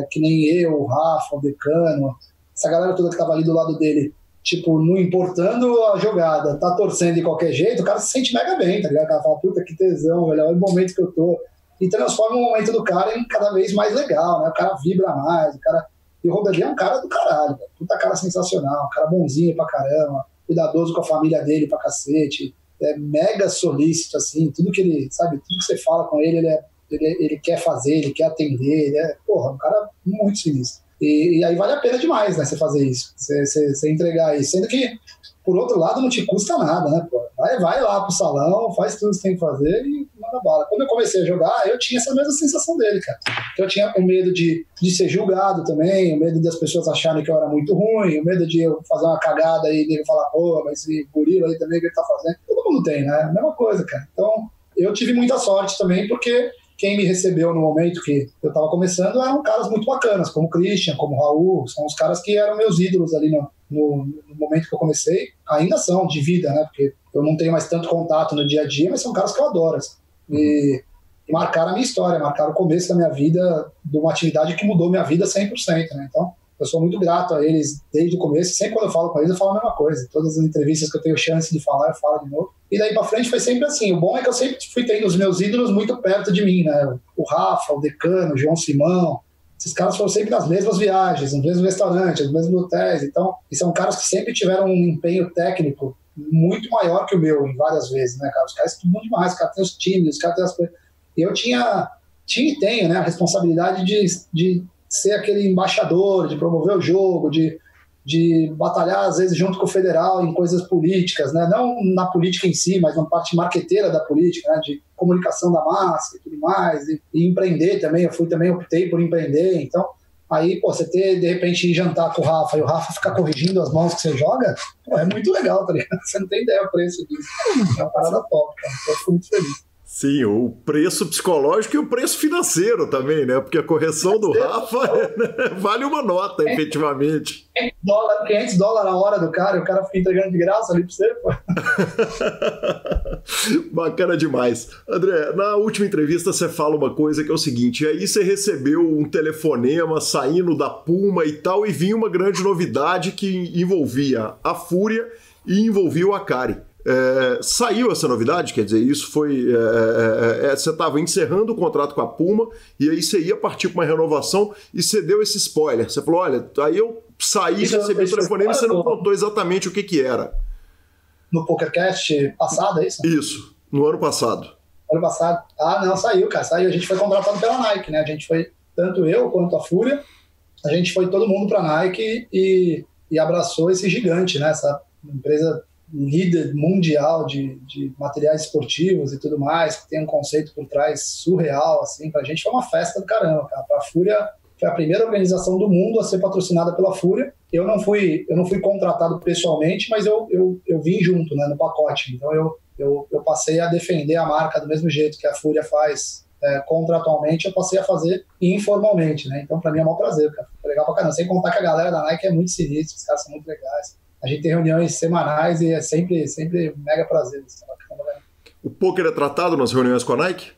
que nem eu, o Rafa, o Decano, essa galera toda que tava ali do lado dele, tipo, não importando a jogada, tá torcendo de qualquer jeito, o cara se sente mega bem, tá ligado? O cara fala, puta, que tesão, velho, olha o momento que eu tô. E transforma o momento do cara em cada vez mais legal, né? O cara vibra mais, o cara... E o Robert Lee é um cara do caralho, velho. Puta cara sensacional, um cara bonzinho pra caramba, cuidadoso com a família dele pra cacete, é mega solícito, assim, tudo que ele, sabe, tudo que você fala com ele, ele é ele quer fazer, ele quer atender, ele é, porra, um cara muito sinistro. E aí vale a pena demais, né, você fazer isso, você entregar isso, sendo que, por outro lado, não te custa nada, né, pô? Vai lá pro salão, faz tudo que você tem que fazer e manda bala. Quando eu comecei a jogar, eu tinha essa mesma sensação dele, cara. Eu tinha o medo de ser julgado também, o medo das pessoas acharem que eu era muito ruim, o medo de eu fazer uma cagada e ele falar, pô, mas esse gorila aí também, o que ele tá fazendo? Todo mundo tem, né? A mesma coisa, cara. Então, eu tive muita sorte também, porque quem me recebeu no momento que eu estava começando eram caras muito bacanas, como o Christian, como o Raul, são os caras que eram meus ídolos ali no momento que eu comecei, ainda são, de vida, né, porque eu não tenho mais tanto contato no dia a dia, mas são caras que eu adoro, assim. E marcaram a minha história, marcaram o começo da minha vida, de uma atividade que mudou minha vida 100%, né, então eu sou muito grato a eles desde o começo, sempre quando eu falo com eles eu falo a mesma coisa, todas as entrevistas que eu tenho chance de falar, eu falo de novo. E daí pra frente foi sempre assim, o bom é que eu sempre fui tendo os meus ídolos muito perto de mim, né, o Rafa, o Decano, o João Simão, esses caras foram sempre nas mesmas viagens, nos mesmos restaurantes, nos mesmos hotéis, então, e são caras que sempre tiveram um empenho técnico muito maior que o meu, em várias vezes, né, cara, os caras estudam demais, os caras têm os times, os caras têm as coisas, eu tinha e tenho, né, a responsabilidade de ser aquele embaixador, de promover o jogo, de batalhar, às vezes, junto com o federal em coisas políticas, né? Não na política em si, mas na parte marqueteira da política, né? De comunicação da massa e tudo mais, e empreender também, optei por empreender, então, aí, pô, você ter, de repente, ir jantar com o Rafa e o Rafa ficar corrigindo as mãos que você joga, pô, é muito legal, tá ligado? Você não tem ideia do preço disso. É uma parada top, cara. Eu fico muito feliz. Sim, o preço psicológico e o preço financeiro também, né? Porque a correção do Rafa vale uma nota, efetivamente. $500 a hora do cara, e o cara fica entregando de graça ali pra você, pô. Bacana demais. André, na última entrevista você fala uma coisa que é o seguinte, aí você recebeu um telefonema saindo da Puma e tal, e vinha uma grande novidade que envolvia a Fúria e envolvia o Akari. Saiu essa novidade, quer dizer, isso foi... você estava encerrando o contrato com a Puma e aí você ia partir para uma renovação e você deu esse spoiler. Você falou, olha, aí eu saí, recebi o telefonema e você não contou exatamente o que era. No PokerCast passado, é isso? Isso, no ano passado. Ano passado. Ah, não, saiu, cara, saiu. A gente foi contratado pela Nike, né? A gente foi, tanto eu quanto a Fúria, a gente foi todo mundo para a Nike e abraçou esse gigante, né? Essa empresa líder mundial de materiais esportivos e tudo mais, que tem um conceito por trás surreal, assim, pra gente foi uma festa do caramba, cara. Pra Fúria, foi a primeira organização do mundo a ser patrocinada pela Fúria. Eu não fui contratado pessoalmente, mas eu vim junto, né, no pacote. Então eu passei a defender a marca do mesmo jeito que a Fúria faz contratualmente, eu passei a fazer informalmente, né? Então pra mim é um maior prazer, cara. Foi legal pra caramba. Sem contar que a galera da Nike é muito sinistra, os caras são muito legais. A gente tem reuniões semanais e é sempre mega prazer. O poker é tratado nas reuniões com a Nike?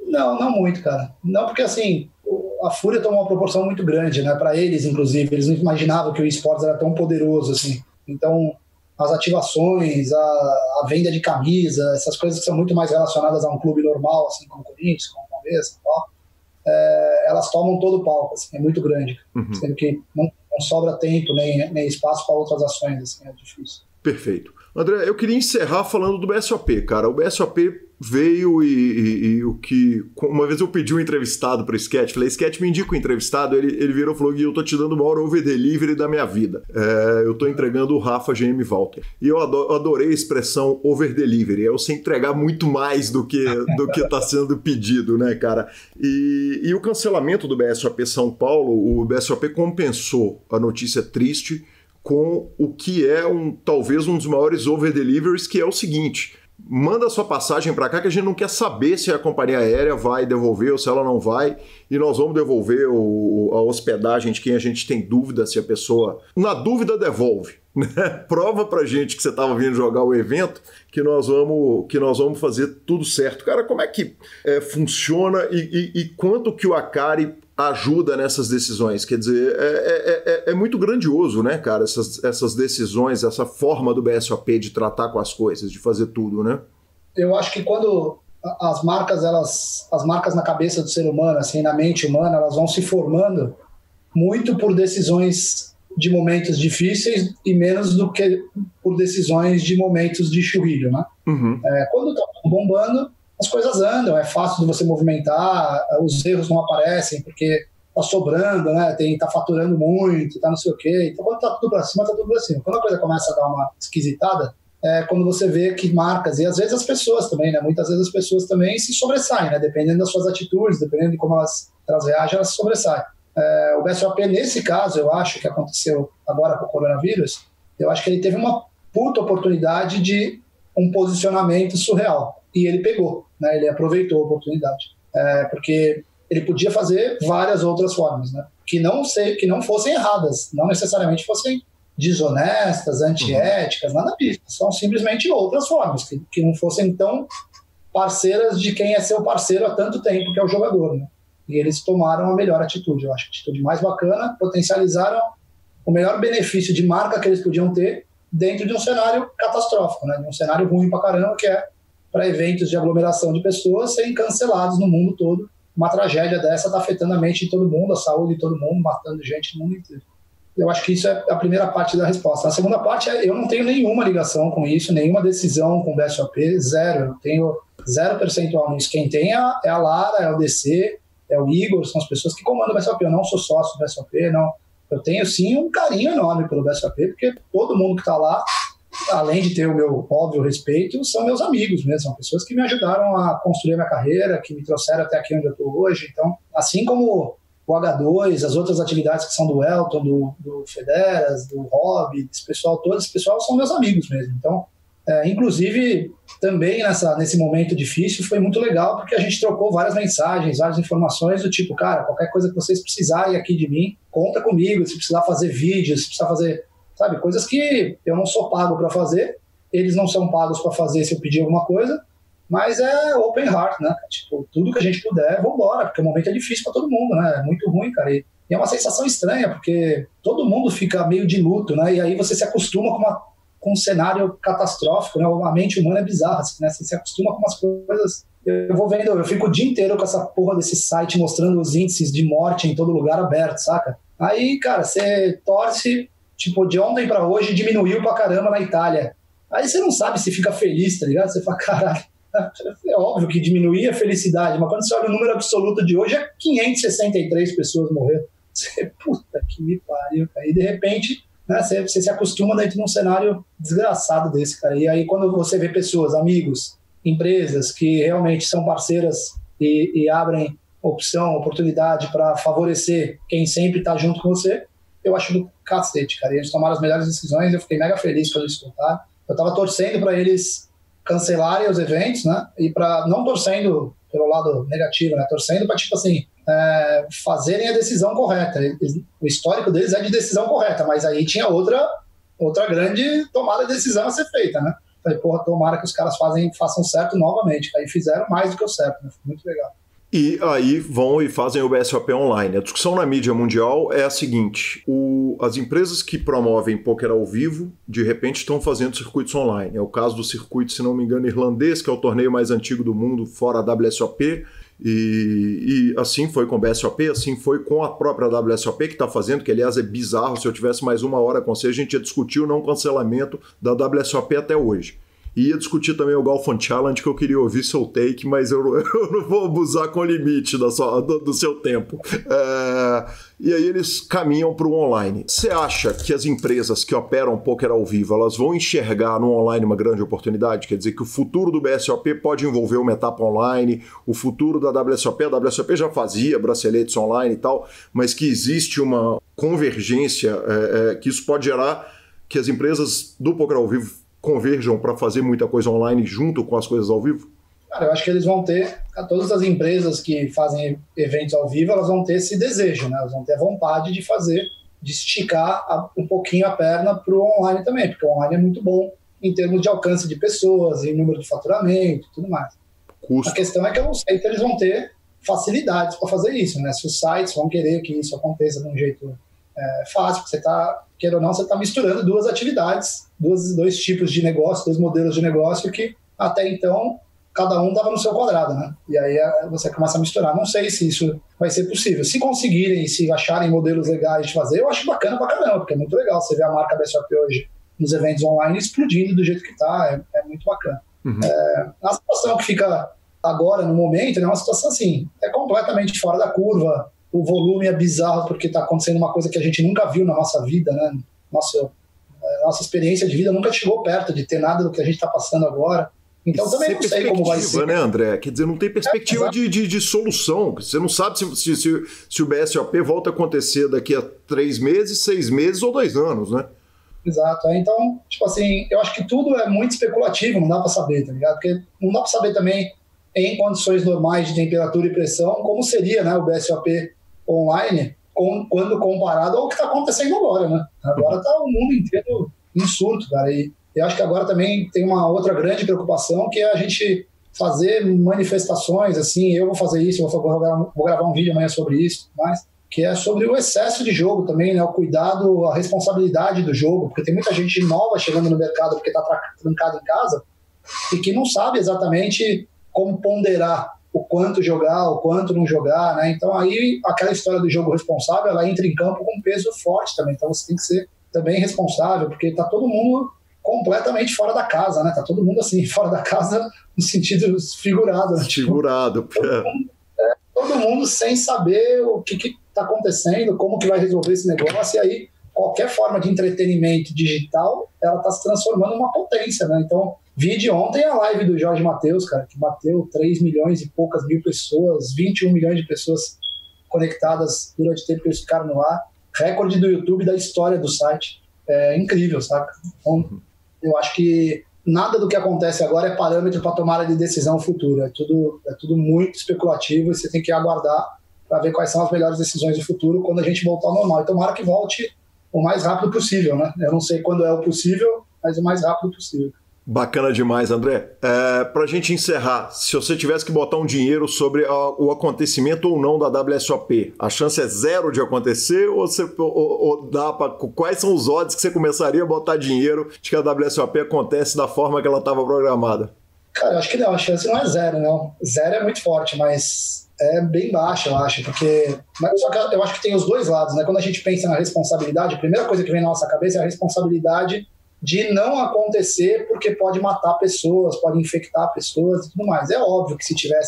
Não muito, cara. Não, porque assim, a Fúria tomou uma proporção muito grande, né? Para eles, inclusive. Eles não imaginavam que o esportes era tão poderoso assim. Então, as ativações, a venda de camisa, essas coisas que são muito mais relacionadas a um clube normal, assim, como o Corinthians, como o Palmeiras e tal, elas tomam todo o palco, assim, é muito grande. Uhum. Sendo que não sobra tempo nem espaço para outras ações, assim, é difícil. Perfeito. André, eu queria encerrar falando do BSOP, cara. O BSOP veio e o que... Uma vez eu pedi um entrevistado para o Sketch, falei, Sketch, me indica um entrevistado, ele virou e falou, Gui, eu tô te dando o maior over-delivery da minha vida. Eu tô entregando o Rafa GM Walter. E eu adorei a expressão over-delivery, é você entregar muito mais do que tá sendo pedido, né, cara? E o cancelamento do BSOP São Paulo, o BSOP compensou a notícia triste com o que é talvez um dos maiores over-deliveries, que é o seguinte: manda a sua passagem para cá que a gente não quer saber se a companhia aérea vai devolver ou se ela não vai, e nós vamos devolver a hospedagem de quem a gente tem dúvida se a pessoa... Na dúvida, devolve. Né? Prova pra gente que você estava vindo jogar o evento que nós vamos fazer tudo certo. Cara, como é que funciona e quanto que o Akari ajuda nessas decisões? Quer dizer, é muito grandioso, né, cara, essas decisões, essa forma do BSOP de tratar com as coisas, de fazer tudo, né? Eu acho que quando as marcas na cabeça do ser humano, assim, na mente humana, elas vão se formando muito por decisões de momentos difíceis e menos do que por decisões de momentos de churrilho, né? Uhum. Quando tá bombando, as coisas andam, é fácil de você movimentar, os erros não aparecem, porque tá sobrando, né? Tá faturando muito, tá não sei o quê. Então, quando tá tudo pra cima, tá tudo pra cima. Quando a coisa começa a dar uma esquisitada, é quando você vê que marcas, e às vezes as pessoas também, né? Muitas vezes as pessoas também se sobressaem, né? Dependendo das suas atitudes, dependendo de como elas reagem, elas se sobressaem. O BSOP, nesse caso, eu acho que aconteceu agora com o coronavírus, eu acho que ele teve uma puta oportunidade de um posicionamento surreal. E ele pegou, né? Ele aproveitou a oportunidade. Porque ele podia fazer várias outras formas, né? Que não fossem erradas, não necessariamente fossem desonestas, antiéticas, nada disso. São simplesmente outras formas, que não fossem tão parceiras de quem é seu parceiro há tanto tempo, que é o jogador, né? E eles tomaram a melhor atitude, eu acho, a atitude mais bacana, potencializaram o melhor benefício de marca que eles podiam ter dentro de um cenário catastrófico, né? De um cenário ruim pra caramba, que é para eventos de aglomeração de pessoas serem cancelados no mundo todo. Uma tragédia dessa está afetando a mente de todo mundo, a saúde de todo mundo, matando gente no mundo inteiro. Eu acho que isso é a primeira parte da resposta. A segunda parte é, eu não tenho nenhuma ligação com isso, nenhuma decisão com o BSOP, zero. Eu tenho 0% nisso. Quem tem é a Lara, é o DC, é o Igor, são as pessoas que comandam o BSOP. Eu não sou sócio do BSOP, não. Eu tenho, sim, um carinho enorme pelo BSOP, porque todo mundo que está lá, além de ter o meu óbvio respeito, são meus amigos mesmo, são pessoas que me ajudaram a construir a minha carreira, que me trouxeram até aqui onde eu estou hoje. Então, assim como o H2, as outras atividades que são do Elton, do Federas, do Rob, esse pessoal todo, esse pessoal são meus amigos mesmo. Então, inclusive, também nesse momento difícil, foi muito legal, porque a gente trocou várias mensagens, várias informações do tipo, cara, qualquer coisa que vocês precisarem aqui de mim, conta comigo, se precisar fazer vídeos, se precisar fazer, sabe, coisas que eu não sou pago para fazer, eles não são pagos para fazer se eu pedir alguma coisa, mas é open heart, né? Tipo, tudo que a gente puder, vambora, porque o momento é difícil para todo mundo, né? É muito ruim, cara. E é uma sensação estranha, porque todo mundo fica meio de luto, né? E aí você se acostuma com um cenário catastrófico, né? A mente humana é bizarra, assim, né? Você se acostuma com umas coisas. Eu fico o dia inteiro com essa porra desse site mostrando os índices de morte em todo lugar aberto, saca? Aí, cara, você torce, tipo, de ontem pra hoje diminuiu pra caramba na Itália. Aí você não sabe se fica feliz, tá ligado? Você fala, caralho, é óbvio que diminuía a felicidade, mas quando você olha o número absoluto de hoje, é 563 pessoas morreram. Você, puta que me pariu, cara. E de repente, né, você se acostuma dentro de um cenário desgraçado desse, cara. E aí quando você vê pessoas, amigos, empresas que realmente são parceiras e abrem oportunidade para favorecer quem sempre tá junto com você, eu acho do cacete, cara. E eles tomaram as melhores decisões, eu fiquei mega feliz quando eles escutaram. Eu tava torcendo para eles cancelarem os eventos, né? E para não torcendo pelo lado negativo, né? Torcendo para, tipo assim, fazerem a decisão correta. O histórico deles é de decisão correta, mas aí tinha outra grande tomada de decisão a ser feita, né? Falei, porra, tomara que os caras façam certo novamente. Aí fizeram mais do que o certo, né? Foi muito legal. E aí vão e fazem o BSOP online. A discussão na mídia mundial é a seguinte: as empresas que promovem poker ao vivo, de repente estão fazendo circuitos online. É o caso do circuito, se não me engano, irlandês, que é o torneio mais antigo do mundo, fora a WSOP. E assim foi com o BSOP, assim foi com a própria WSOP que está fazendo, que aliás é bizarro. Se eu tivesse mais uma hora com você, a gente ia discutir o não cancelamento da WSOP até hoje. E ia discutir também o Golf on Challenge, que eu queria ouvir seu take, mas eu não vou abusar com o limite do seu tempo. E aí eles caminham para o online. Você acha que as empresas que operam poker ao vivo, elas vão enxergar no online uma grande oportunidade? Quer dizer que o futuro do BSOP pode envolver uma etapa online, o futuro da WSOP, a WSOP já fazia braceletes online e tal, mas que existe uma convergência, que isso pode gerar que as empresas do poker ao vivo converjam para fazer muita coisa online junto com as coisas ao vivo? Cara, eu acho que eles vão ter, todas as empresas que fazem eventos ao vivo, elas vão ter esse desejo, né? Elas vão ter a vontade de fazer, de esticar um pouquinho a perna para o online também, porque o online é muito bom em termos de alcance de pessoas, em número de faturamento e tudo mais. Custo. A questão é que eu não sei se eles vão ter facilidades para fazer isso, né? Se os sites vão querer que isso aconteça de um jeito fácil, porque você está, queira ou não, você está misturando duas atividades, dois tipos de negócio, dois modelos de negócio que até então cada um estava no seu quadrado, né? E aí você começa a misturar. Não sei se isso vai ser possível. Se conseguirem, se acharem modelos legais de fazer, eu acho bacana pra caramba, porque é muito legal você ver a marca BSOP hoje nos eventos online explodindo do jeito que está, é muito bacana. Uhum. A situação que fica agora, no momento, é uma situação assim, é completamente fora da curva, o volume é bizarro porque está acontecendo uma coisa que a gente nunca viu na nossa vida, né? Nossa experiência de vida nunca chegou perto de ter nada do que a gente está passando agora. Então também não sei como vai ser. Né, André? Quer dizer, não tem perspectiva de solução. Você não sabe se o BSOP volta a acontecer daqui a 3 meses, 6 meses ou 2 anos, né? Exato. Então, tipo assim, eu acho que tudo é muito especulativo, não dá para saber, tá ligado? Porque não dá para saber também, em condições normais de temperatura e pressão, como seria, né, o BSOP online quando comparado ao que está acontecendo agora, né? Agora está o mundo inteiro em surto, cara. E eu acho que agora também tem uma outra grande preocupação, que é a gente fazer manifestações, assim, eu vou fazer isso, vou gravar um vídeo amanhã sobre isso, mas que é sobre o excesso de jogo também, né? O cuidado, a responsabilidade do jogo, porque tem muita gente nova chegando no mercado porque está trancado em casa e que não sabe exatamente como ponderar o quanto jogar, o quanto não jogar, né? Então aí aquela história do jogo responsável, ela entra em campo com um peso forte também, então você tem que ser também responsável, porque tá todo mundo completamente fora da casa, né? Tá todo mundo assim, fora da casa no sentido figurado. Né? Figurado. Tipo, todo mundo sem saber o que tá acontecendo, como que vai resolver esse negócio, e aí qualquer forma de entretenimento digital, ela tá se transformando numa potência, né? Então, vi de ontem a live do Jorge Mateus, cara, que bateu 3 milhões e poucas mil pessoas, 21 milhões de pessoas conectadas durante o tempo que eles ficaram no ar, recorde do YouTube da história do site. É incrível, saca? Então, eu acho que nada do que acontece agora é parâmetro para tomada de decisão futura. É tudo muito especulativo e você tem que aguardar para ver quais são as melhores decisões do futuro quando a gente voltar ao normal. E tomara que volte o mais rápido possível, né? Eu não sei quando é o possível, mas o mais rápido possível. Bacana demais, André. Para a gente encerrar, se você tivesse que botar um dinheiro sobre o acontecimento ou não da WSOP, a chance é 0 de acontecer ou dá para... Quais são os odds que você começaria a botar dinheiro de que a WSOP acontece da forma que ela estava programada? Cara, eu acho que não, a chance não é 0, não. 0 é muito forte, mas é bem baixa, eu acho, porque... Só que eu acho que tem os dois lados, né? Quando a gente pensa na responsabilidade, a primeira coisa que vem na nossa cabeça é a responsabilidade de não acontecer porque pode matar pessoas, pode infectar pessoas e tudo mais. É óbvio que se tiver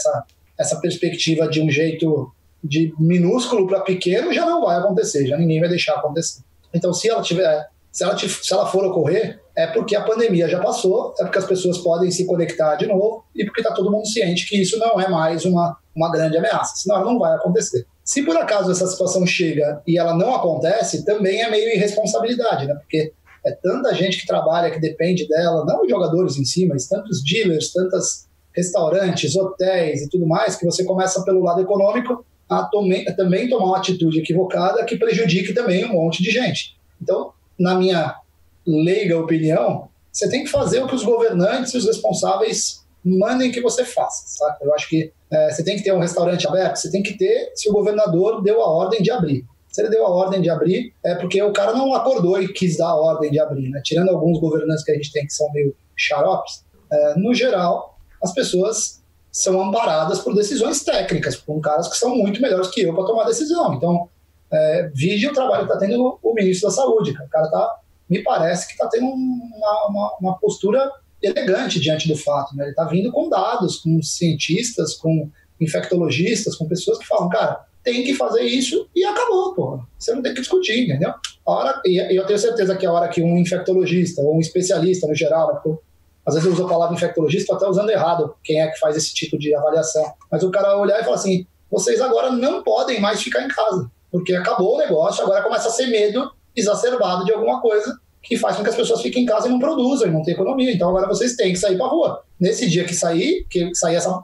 essa perspectiva de um jeito de minúsculo para pequeno, já não vai acontecer, já ninguém vai deixar acontecer. Então, se ela for ocorrer, é porque a pandemia já passou, é porque as pessoas podem se conectar de novo e porque está todo mundo ciente que isso não é mais uma grande ameaça, senão ela não vai acontecer. Se por acaso essa situação chega e ela não acontece, também é meio irresponsabilidade, né? Porque é tanta gente que trabalha, que depende dela, não os jogadores em si, mas tantos dealers, tantos restaurantes, hotéis e tudo mais, que você começa pelo lado econômico a também tomar uma atitude equivocada que prejudique também um monte de gente. Então, na minha leiga opinião, você tem que fazer o que os governantes e os responsáveis mandem que você faça, sabe? Eu acho que você tem que ter um restaurante aberto, você tem que ter se o governador deu a ordem de abrir. Se ele deu a ordem de abrir, é porque o cara não acordou e quis dar a ordem de abrir, né? Tirando alguns governantes que a gente tem que são meio xaropes, no geral, as pessoas são amparadas por decisões técnicas, por caras que são muito melhores que eu para tomar decisão. Então, vide o trabalho que está tendo o ministro da Saúde. O cara me parece que está tendo uma postura elegante diante do fato, né? Ele está vindo com dados, com cientistas, com infectologistas, com pessoas que falam, cara, tem que fazer isso e acabou, porra. Você não tem que discutir, entendeu? E eu tenho certeza que a hora que um infectologista ou um especialista no geral, né, porque às vezes eu uso a palavra infectologista, estou até usando errado quem é que faz esse tipo de avaliação, mas o cara olhar e falar assim, vocês agora não podem mais ficar em casa, porque acabou o negócio, agora começa a ser medo exacerbado de alguma coisa que faz com que as pessoas fiquem em casa e não produzam, e não tem economia. Então agora vocês têm que sair para a rua. Nesse dia que sair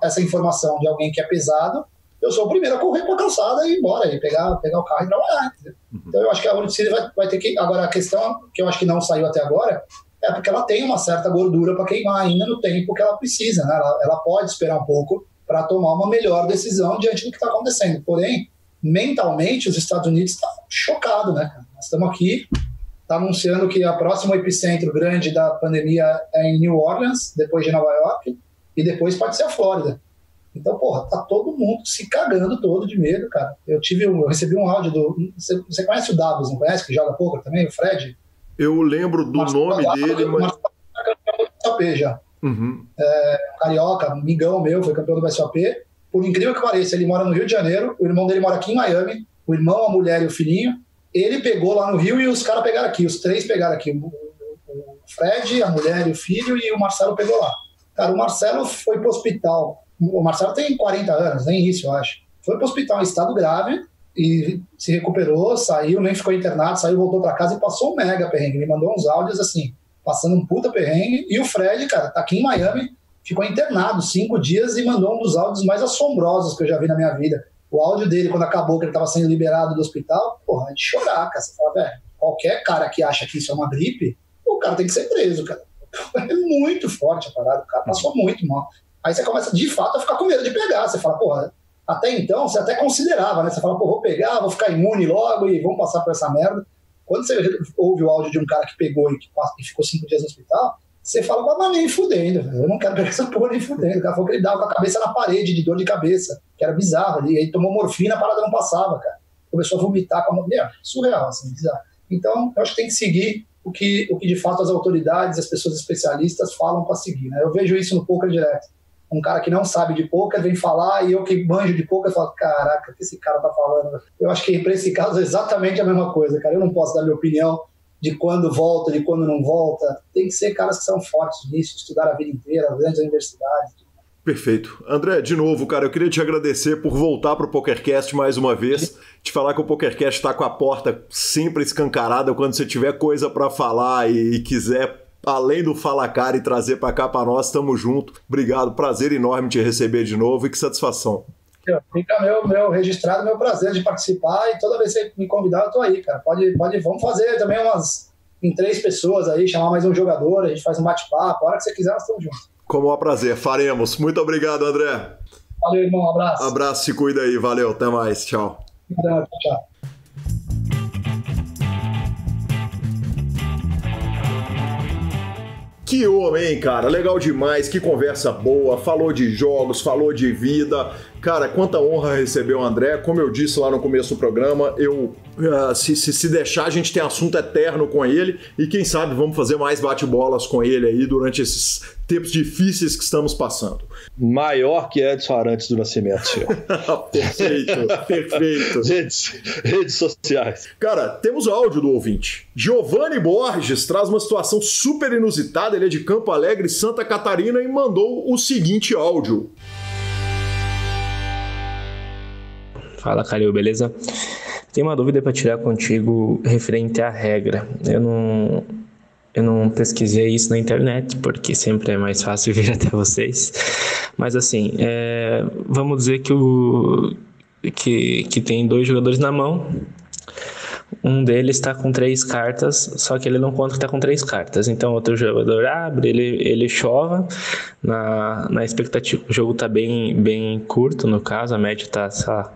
essa informação de alguém que é pesado, eu sou o primeiro a correr para a calçada e ir embora, e pegar o carro e trabalhar. Entendeu? Então eu acho que a Unicid vai ter que... Agora a questão que eu acho que não saiu até agora é porque ela tem uma certa gordura para queimar ainda no tempo que ela precisa, né? Ela pode esperar um pouco para tomar uma melhor decisão diante do que está acontecendo. Porém, mentalmente, os Estados Unidos estão chocados, né? Nós estamos aqui, está anunciando que o próximo epicentro grande da pandemia é em New Orleans, depois de Nova York, e depois pode ser a Flórida. Então, porra, tá todo mundo se cagando todo de medo, cara. Eu recebi um áudio Você conhece o Davos, não conhece? Que joga poker também, o Fred? Eu lembro do nome dele, mas... Já. Carioca, amigão meu, foi campeão do BSOP. Por incrível que pareça, ele mora no Rio de Janeiro, o irmão dele mora aqui em Miami, o irmão, a mulher e o filhinho. Ele pegou lá no Rio e os caras pegaram aqui, os 3 pegaram aqui. O Fred, a mulher e o filho, e o Marcelo pegou lá. Cara, o Marcelo foi pro hospital. O Marcelo tem 40 anos, nem isso, eu acho. Foi pro hospital em estado grave e se recuperou, saiu, nem ficou internado, saiu, voltou pra casa e passou um mega perrengue. Ele mandou uns áudios assim, passando um puta perrengue. E o Fred, cara, tá aqui em Miami, ficou internado 5 dias e mandou um dos áudios mais assombrosos que eu já vi na minha vida. O áudio dele, quando acabou, que ele tava sendo liberado do hospital, porra, é de chorar, cara. Você fala, velho, qualquer cara que acha que isso é uma gripe, o cara tem que ser preso, cara. É muito forte a parada, o cara passou muito mal. Aí você começa, de fato, a ficar com medo de pegar. Você fala, porra, até então, você até considerava, né? Você fala, pô, vou pegar, vou ficar imune logo e vamos passar por essa merda. Quando você ouve o áudio de um cara que pegou e ficou 5 dias no hospital, você fala, mas nem fudendo, eu não quero pegar essa porra nem fudendo. O cara falou que ele dava com a cabeça na parede de dor de cabeça, que era bizarro ali. Aí tomou morfina, a parada não passava, cara. Começou a vomitar com a mão. Surreal, assim, bizarro. Então, eu acho que tem que seguir o que de fato as autoridades, as pessoas especialistas falam para seguir, né? Eu vejo isso no poker direto. Um cara que não sabe de poker vem falar e eu que manjo de poker falo, caraca, o que esse cara tá falando? Eu acho que para esse caso é exatamente a mesma coisa, cara. Eu não posso dar minha opinião de quando volta, de quando não volta. Tem que ser caras que são fortes nisso, estudaram a vida inteira, grandes universidades. Perfeito. André, de novo, cara, eu queria te agradecer por voltar para o PokerCast mais uma vez, te falar que o PokerCast está com a porta sempre escancarada quando você tiver coisa para falar e quiser, além do Fala Cara, e trazer para cá para nós, tamo junto. Obrigado, prazer enorme te receber de novo e que satisfação. Fica meu registrado, meu prazer de participar e toda vez que você me convidar eu tô aí, cara. Vamos fazer também em 3 pessoas aí, chamar mais um jogador, a gente faz um bate-papo, a hora que você quiser nós estamos juntos. Como um prazer, faremos. Muito obrigado, André. Valeu, irmão, um abraço. Abraço, se cuida aí, valeu, até mais, tchau. Tchau. Que homem, hein, cara, legal demais, que conversa boa, falou de jogos, falou de vida. Cara, quanta honra receber o André. Como eu disse lá no começo do programa, se deixar, a gente tem assunto eterno com ele e quem sabe vamos fazer mais bate-bolas com ele aí durante esses tempos difíceis que estamos passando. Maior que Edson Arantes do Nascimento, senhor. Perfeito. Redes sociais. Cara, temos áudio do ouvinte. Giovanni Borges traz uma situação super inusitada. Ele é de Campo Alegre, Santa Catarina, e mandou o seguinte áudio. Fala, Calil, beleza? Tenho uma dúvida para tirar contigo referente à regra. Eu não pesquisei isso na internet, porque sempre é mais fácil vir até vocês. Mas assim, vamos dizer que tem 2 jogadores na mão. Um deles está com 3 cartas, só que ele não conta que está com 3 cartas. Então outro jogador abre, ele chova. Na expectativa, o jogo está bem curto, no caso, a média está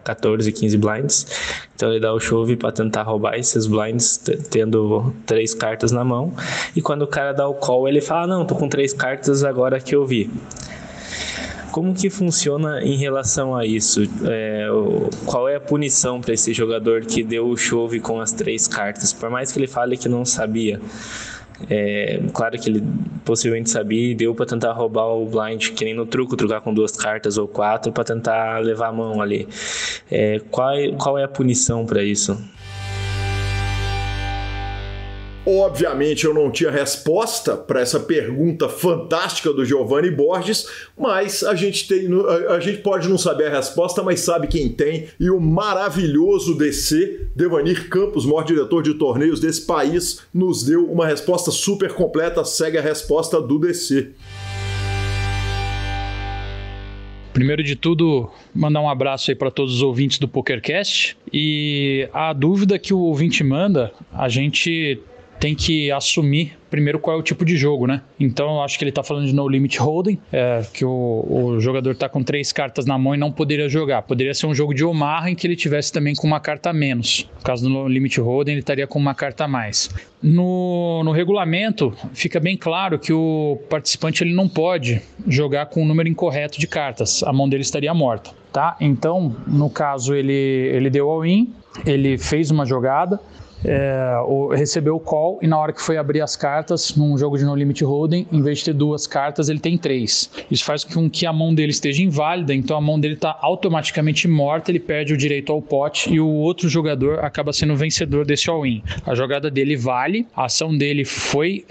14, 15 blinds. Então ele dá o chove para tentar roubar esses blinds, tendo 3 cartas na mão. E quando o cara dá o call, ele fala, não, tô com 3 cartas agora que eu vi. Como que funciona em relação a isso? Qual é a punição para esse jogador que deu o chove com as 3 cartas? Por mais que ele fale que não sabia. Claro que ele possivelmente sabia e deu para tentar roubar o blind, que nem no truco, trucar com 2 cartas ou 4 para tentar levar a mão ali. Qual é a punição para isso? Obviamente eu não tinha resposta para essa pergunta fantástica do Giovanni Borges, mas a gente pode não saber a resposta, mas sabe quem tem, e o maravilhoso DC, Devanir Campos, maior diretor de torneios desse país, nos deu uma resposta super completa. Segue a resposta do DC. Primeiro de tudo, mandar um abraço aí para todos os ouvintes do PokerCast, e a dúvida que o ouvinte manda, a gente tem que assumir primeiro qual é o tipo de jogo, né? Então eu acho que ele tá falando de no limit holding, que o jogador tá com 3 cartas na mão e não poderia jogar. Poderia ser um jogo de Omaha em que ele tivesse também com uma carta a menos. No caso do no limit holding, ele estaria com uma carta a mais. No regulamento, fica bem claro que o participante ele não pode jogar com um número incorreto de cartas. A mão dele estaria morta, tá? Então, no caso, ele deu all-in, ele fez uma jogada, recebeu o call e na hora que foi abrir as cartas, num jogo de No Limit Hold'em, em vez de ter 2 cartas, ele tem 3. Isso faz com que a mão dele esteja inválida, então a mão dele está automaticamente morta, ele perde o direito ao pote e o outro jogador acaba sendo o vencedor desse all-in. A jogada dele vale, a ação dele foi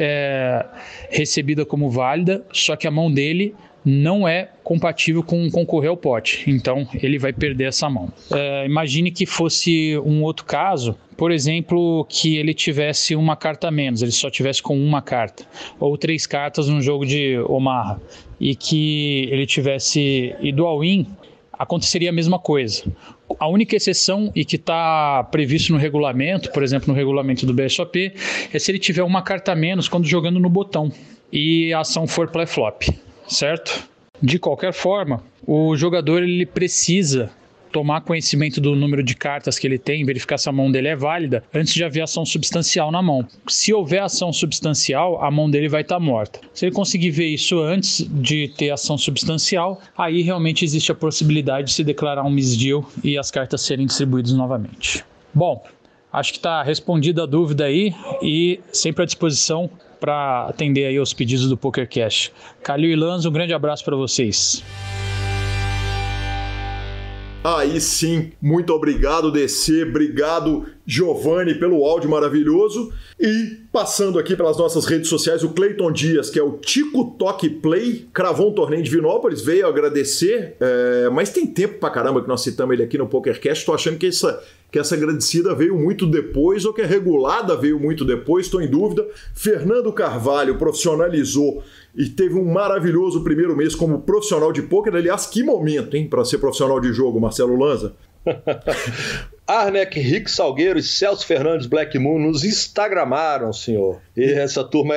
recebida como válida, só que a mão dele não é compatível com concorrer ao pote, então ele vai perder essa mão. Imagine que fosse um outro caso, por exemplo, que ele tivesse uma carta a menos, ele só tivesse com uma carta, ou 3 cartas num jogo de Omaha, e que ele tivesse ido all-in, aconteceria a mesma coisa. A única exceção, e que está previsto no regulamento, por exemplo, no regulamento do BSOP, é se ele tiver uma carta a menos quando jogando no botão, e a ação for play-flop. Certo? De qualquer forma, o jogador ele precisa tomar conhecimento do número de cartas que ele tem, verificar se a mão dele é válida, antes de haver ação substancial na mão. Se houver ação substancial, a mão dele vai estar morta. Se ele conseguir ver isso antes de ter ação substancial, aí realmente existe a possibilidade de se declarar um misdeal e as cartas serem distribuídas novamente. Bom, acho que está respondida a dúvida aí e sempre à disposição para atender aí aos pedidos do PokerCast. Calil e Lanza, um grande abraço para vocês. Aí sim, muito obrigado DC, obrigado Giovanni pelo áudio maravilhoso. E passando aqui pelas nossas redes sociais, o Cleiton Dias, que é o Tico Toque Play, cravou um torneio de Vinópolis, veio agradecer, mas tem tempo pra caramba que nós citamos ele aqui no PokerCast, tô achando que essa agradecida veio muito depois ou que a regulada veio muito depois, estou em dúvida. Fernando Carvalho profissionalizou e teve um maravilhoso primeiro mês como profissional de pôquer. Aliás, que momento, hein, para ser profissional de jogo, Marcelo Lanza. Arnec, Rick Salgueiro e Celso Fernandes Black Moon nos instagramaram, senhor. E essa turma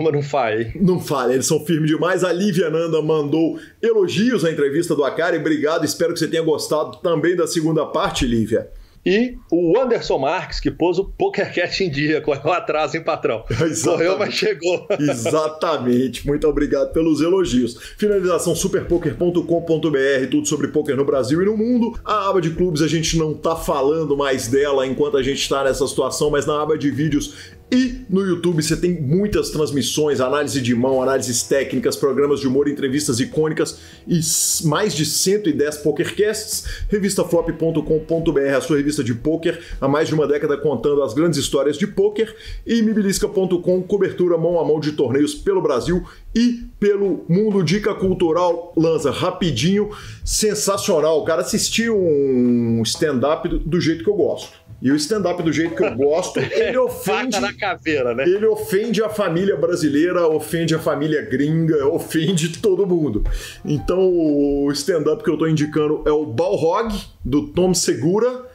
não falha, hein? Não falha, eles são firmes demais. A Lívia Nanda mandou elogios à entrevista do Akari. Obrigado, espero que você tenha gostado também da segunda parte, Lívia. E o Anderson Marques, que pôs o PokerCast em dia, correu atrás, hein, patrão? Correu, mas chegou. Exatamente, muito obrigado pelos elogios. Finalização superpoker.com.br, tudo sobre poker no Brasil e no mundo. A aba de clubes a gente não tá falando mais dela enquanto a gente tá nessa situação, mas na aba de vídeos e no YouTube você tem muitas transmissões, análise de mão, análises técnicas, programas de humor, entrevistas icônicas e mais de 110 PokerCasts. Revistaflop.com.br, a sua revista de poker, há mais de uma década contando as grandes histórias de poker. E mibilisca.com, cobertura mão a mão de torneios pelo Brasil e pelo mundo. Dica cultural, Lanza, rapidinho, sensacional. O cara assistiu um stand-up do jeito que eu gosto. E o stand-up do jeito que eu gosto, ele ofende... Faca na caveira, né? Ele ofende a família brasileira, ofende a família gringa, ofende todo mundo. Então o stand-up que eu tô indicando é o Balrog, do Tom Segura,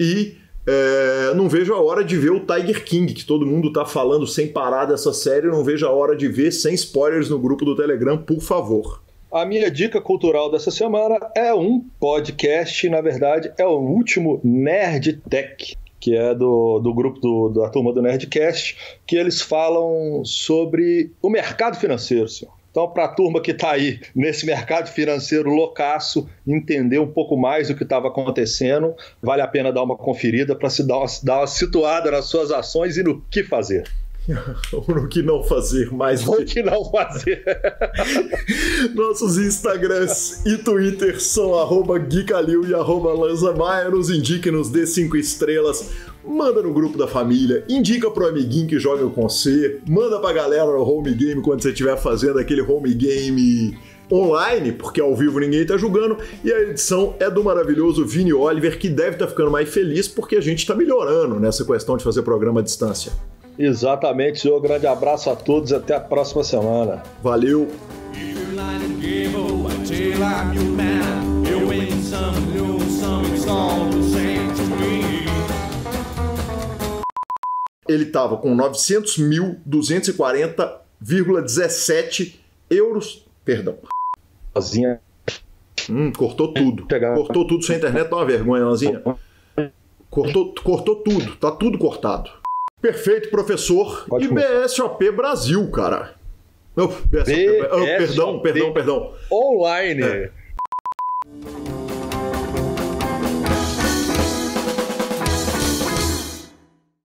e não vejo a hora de ver o Tiger King, que todo mundo tá falando sem parar dessa série, não vejo a hora de ver, sem spoilers no grupo do Telegram, por favor. A minha dica cultural dessa semana é um podcast, na verdade, é o último Nerd Tech, que é do grupo da turma do Nerdcast, que eles falam sobre o mercado financeiro, senhor. Então, para a turma que está aí nesse mercado financeiro loucaço, entender um pouco mais do que estava acontecendo, vale a pena dar uma conferida para se dar uma situada nas suas ações e no que fazer. No que não fazer mais do que não fazer. Nossos Instagrams e Twitter são @GuiCalil e @LanzaMaia. Nos indique, nos dê 5 estrelas, manda no grupo da família, indica pro amiguinho que joga com você, manda pra galera no home game quando você estiver fazendo aquele home game online, porque ao vivo ninguém tá jogando. E a edição é do maravilhoso Vini Oliver, que deve estar ficando mais feliz porque a gente tá melhorando nessa questão de fazer programa à distância. Exatamente, senhor. Grande abraço a todos e até a próxima semana. Valeu! Ele estava com 900.240,17 euros. Perdão. Cortou tudo. Cortou tudo. Sua internet tá uma vergonha, Lanzinha. Cortou tudo. Tá tudo cortado. Perfeito, professor. E BSOP Brasil, cara. Perdão. Online.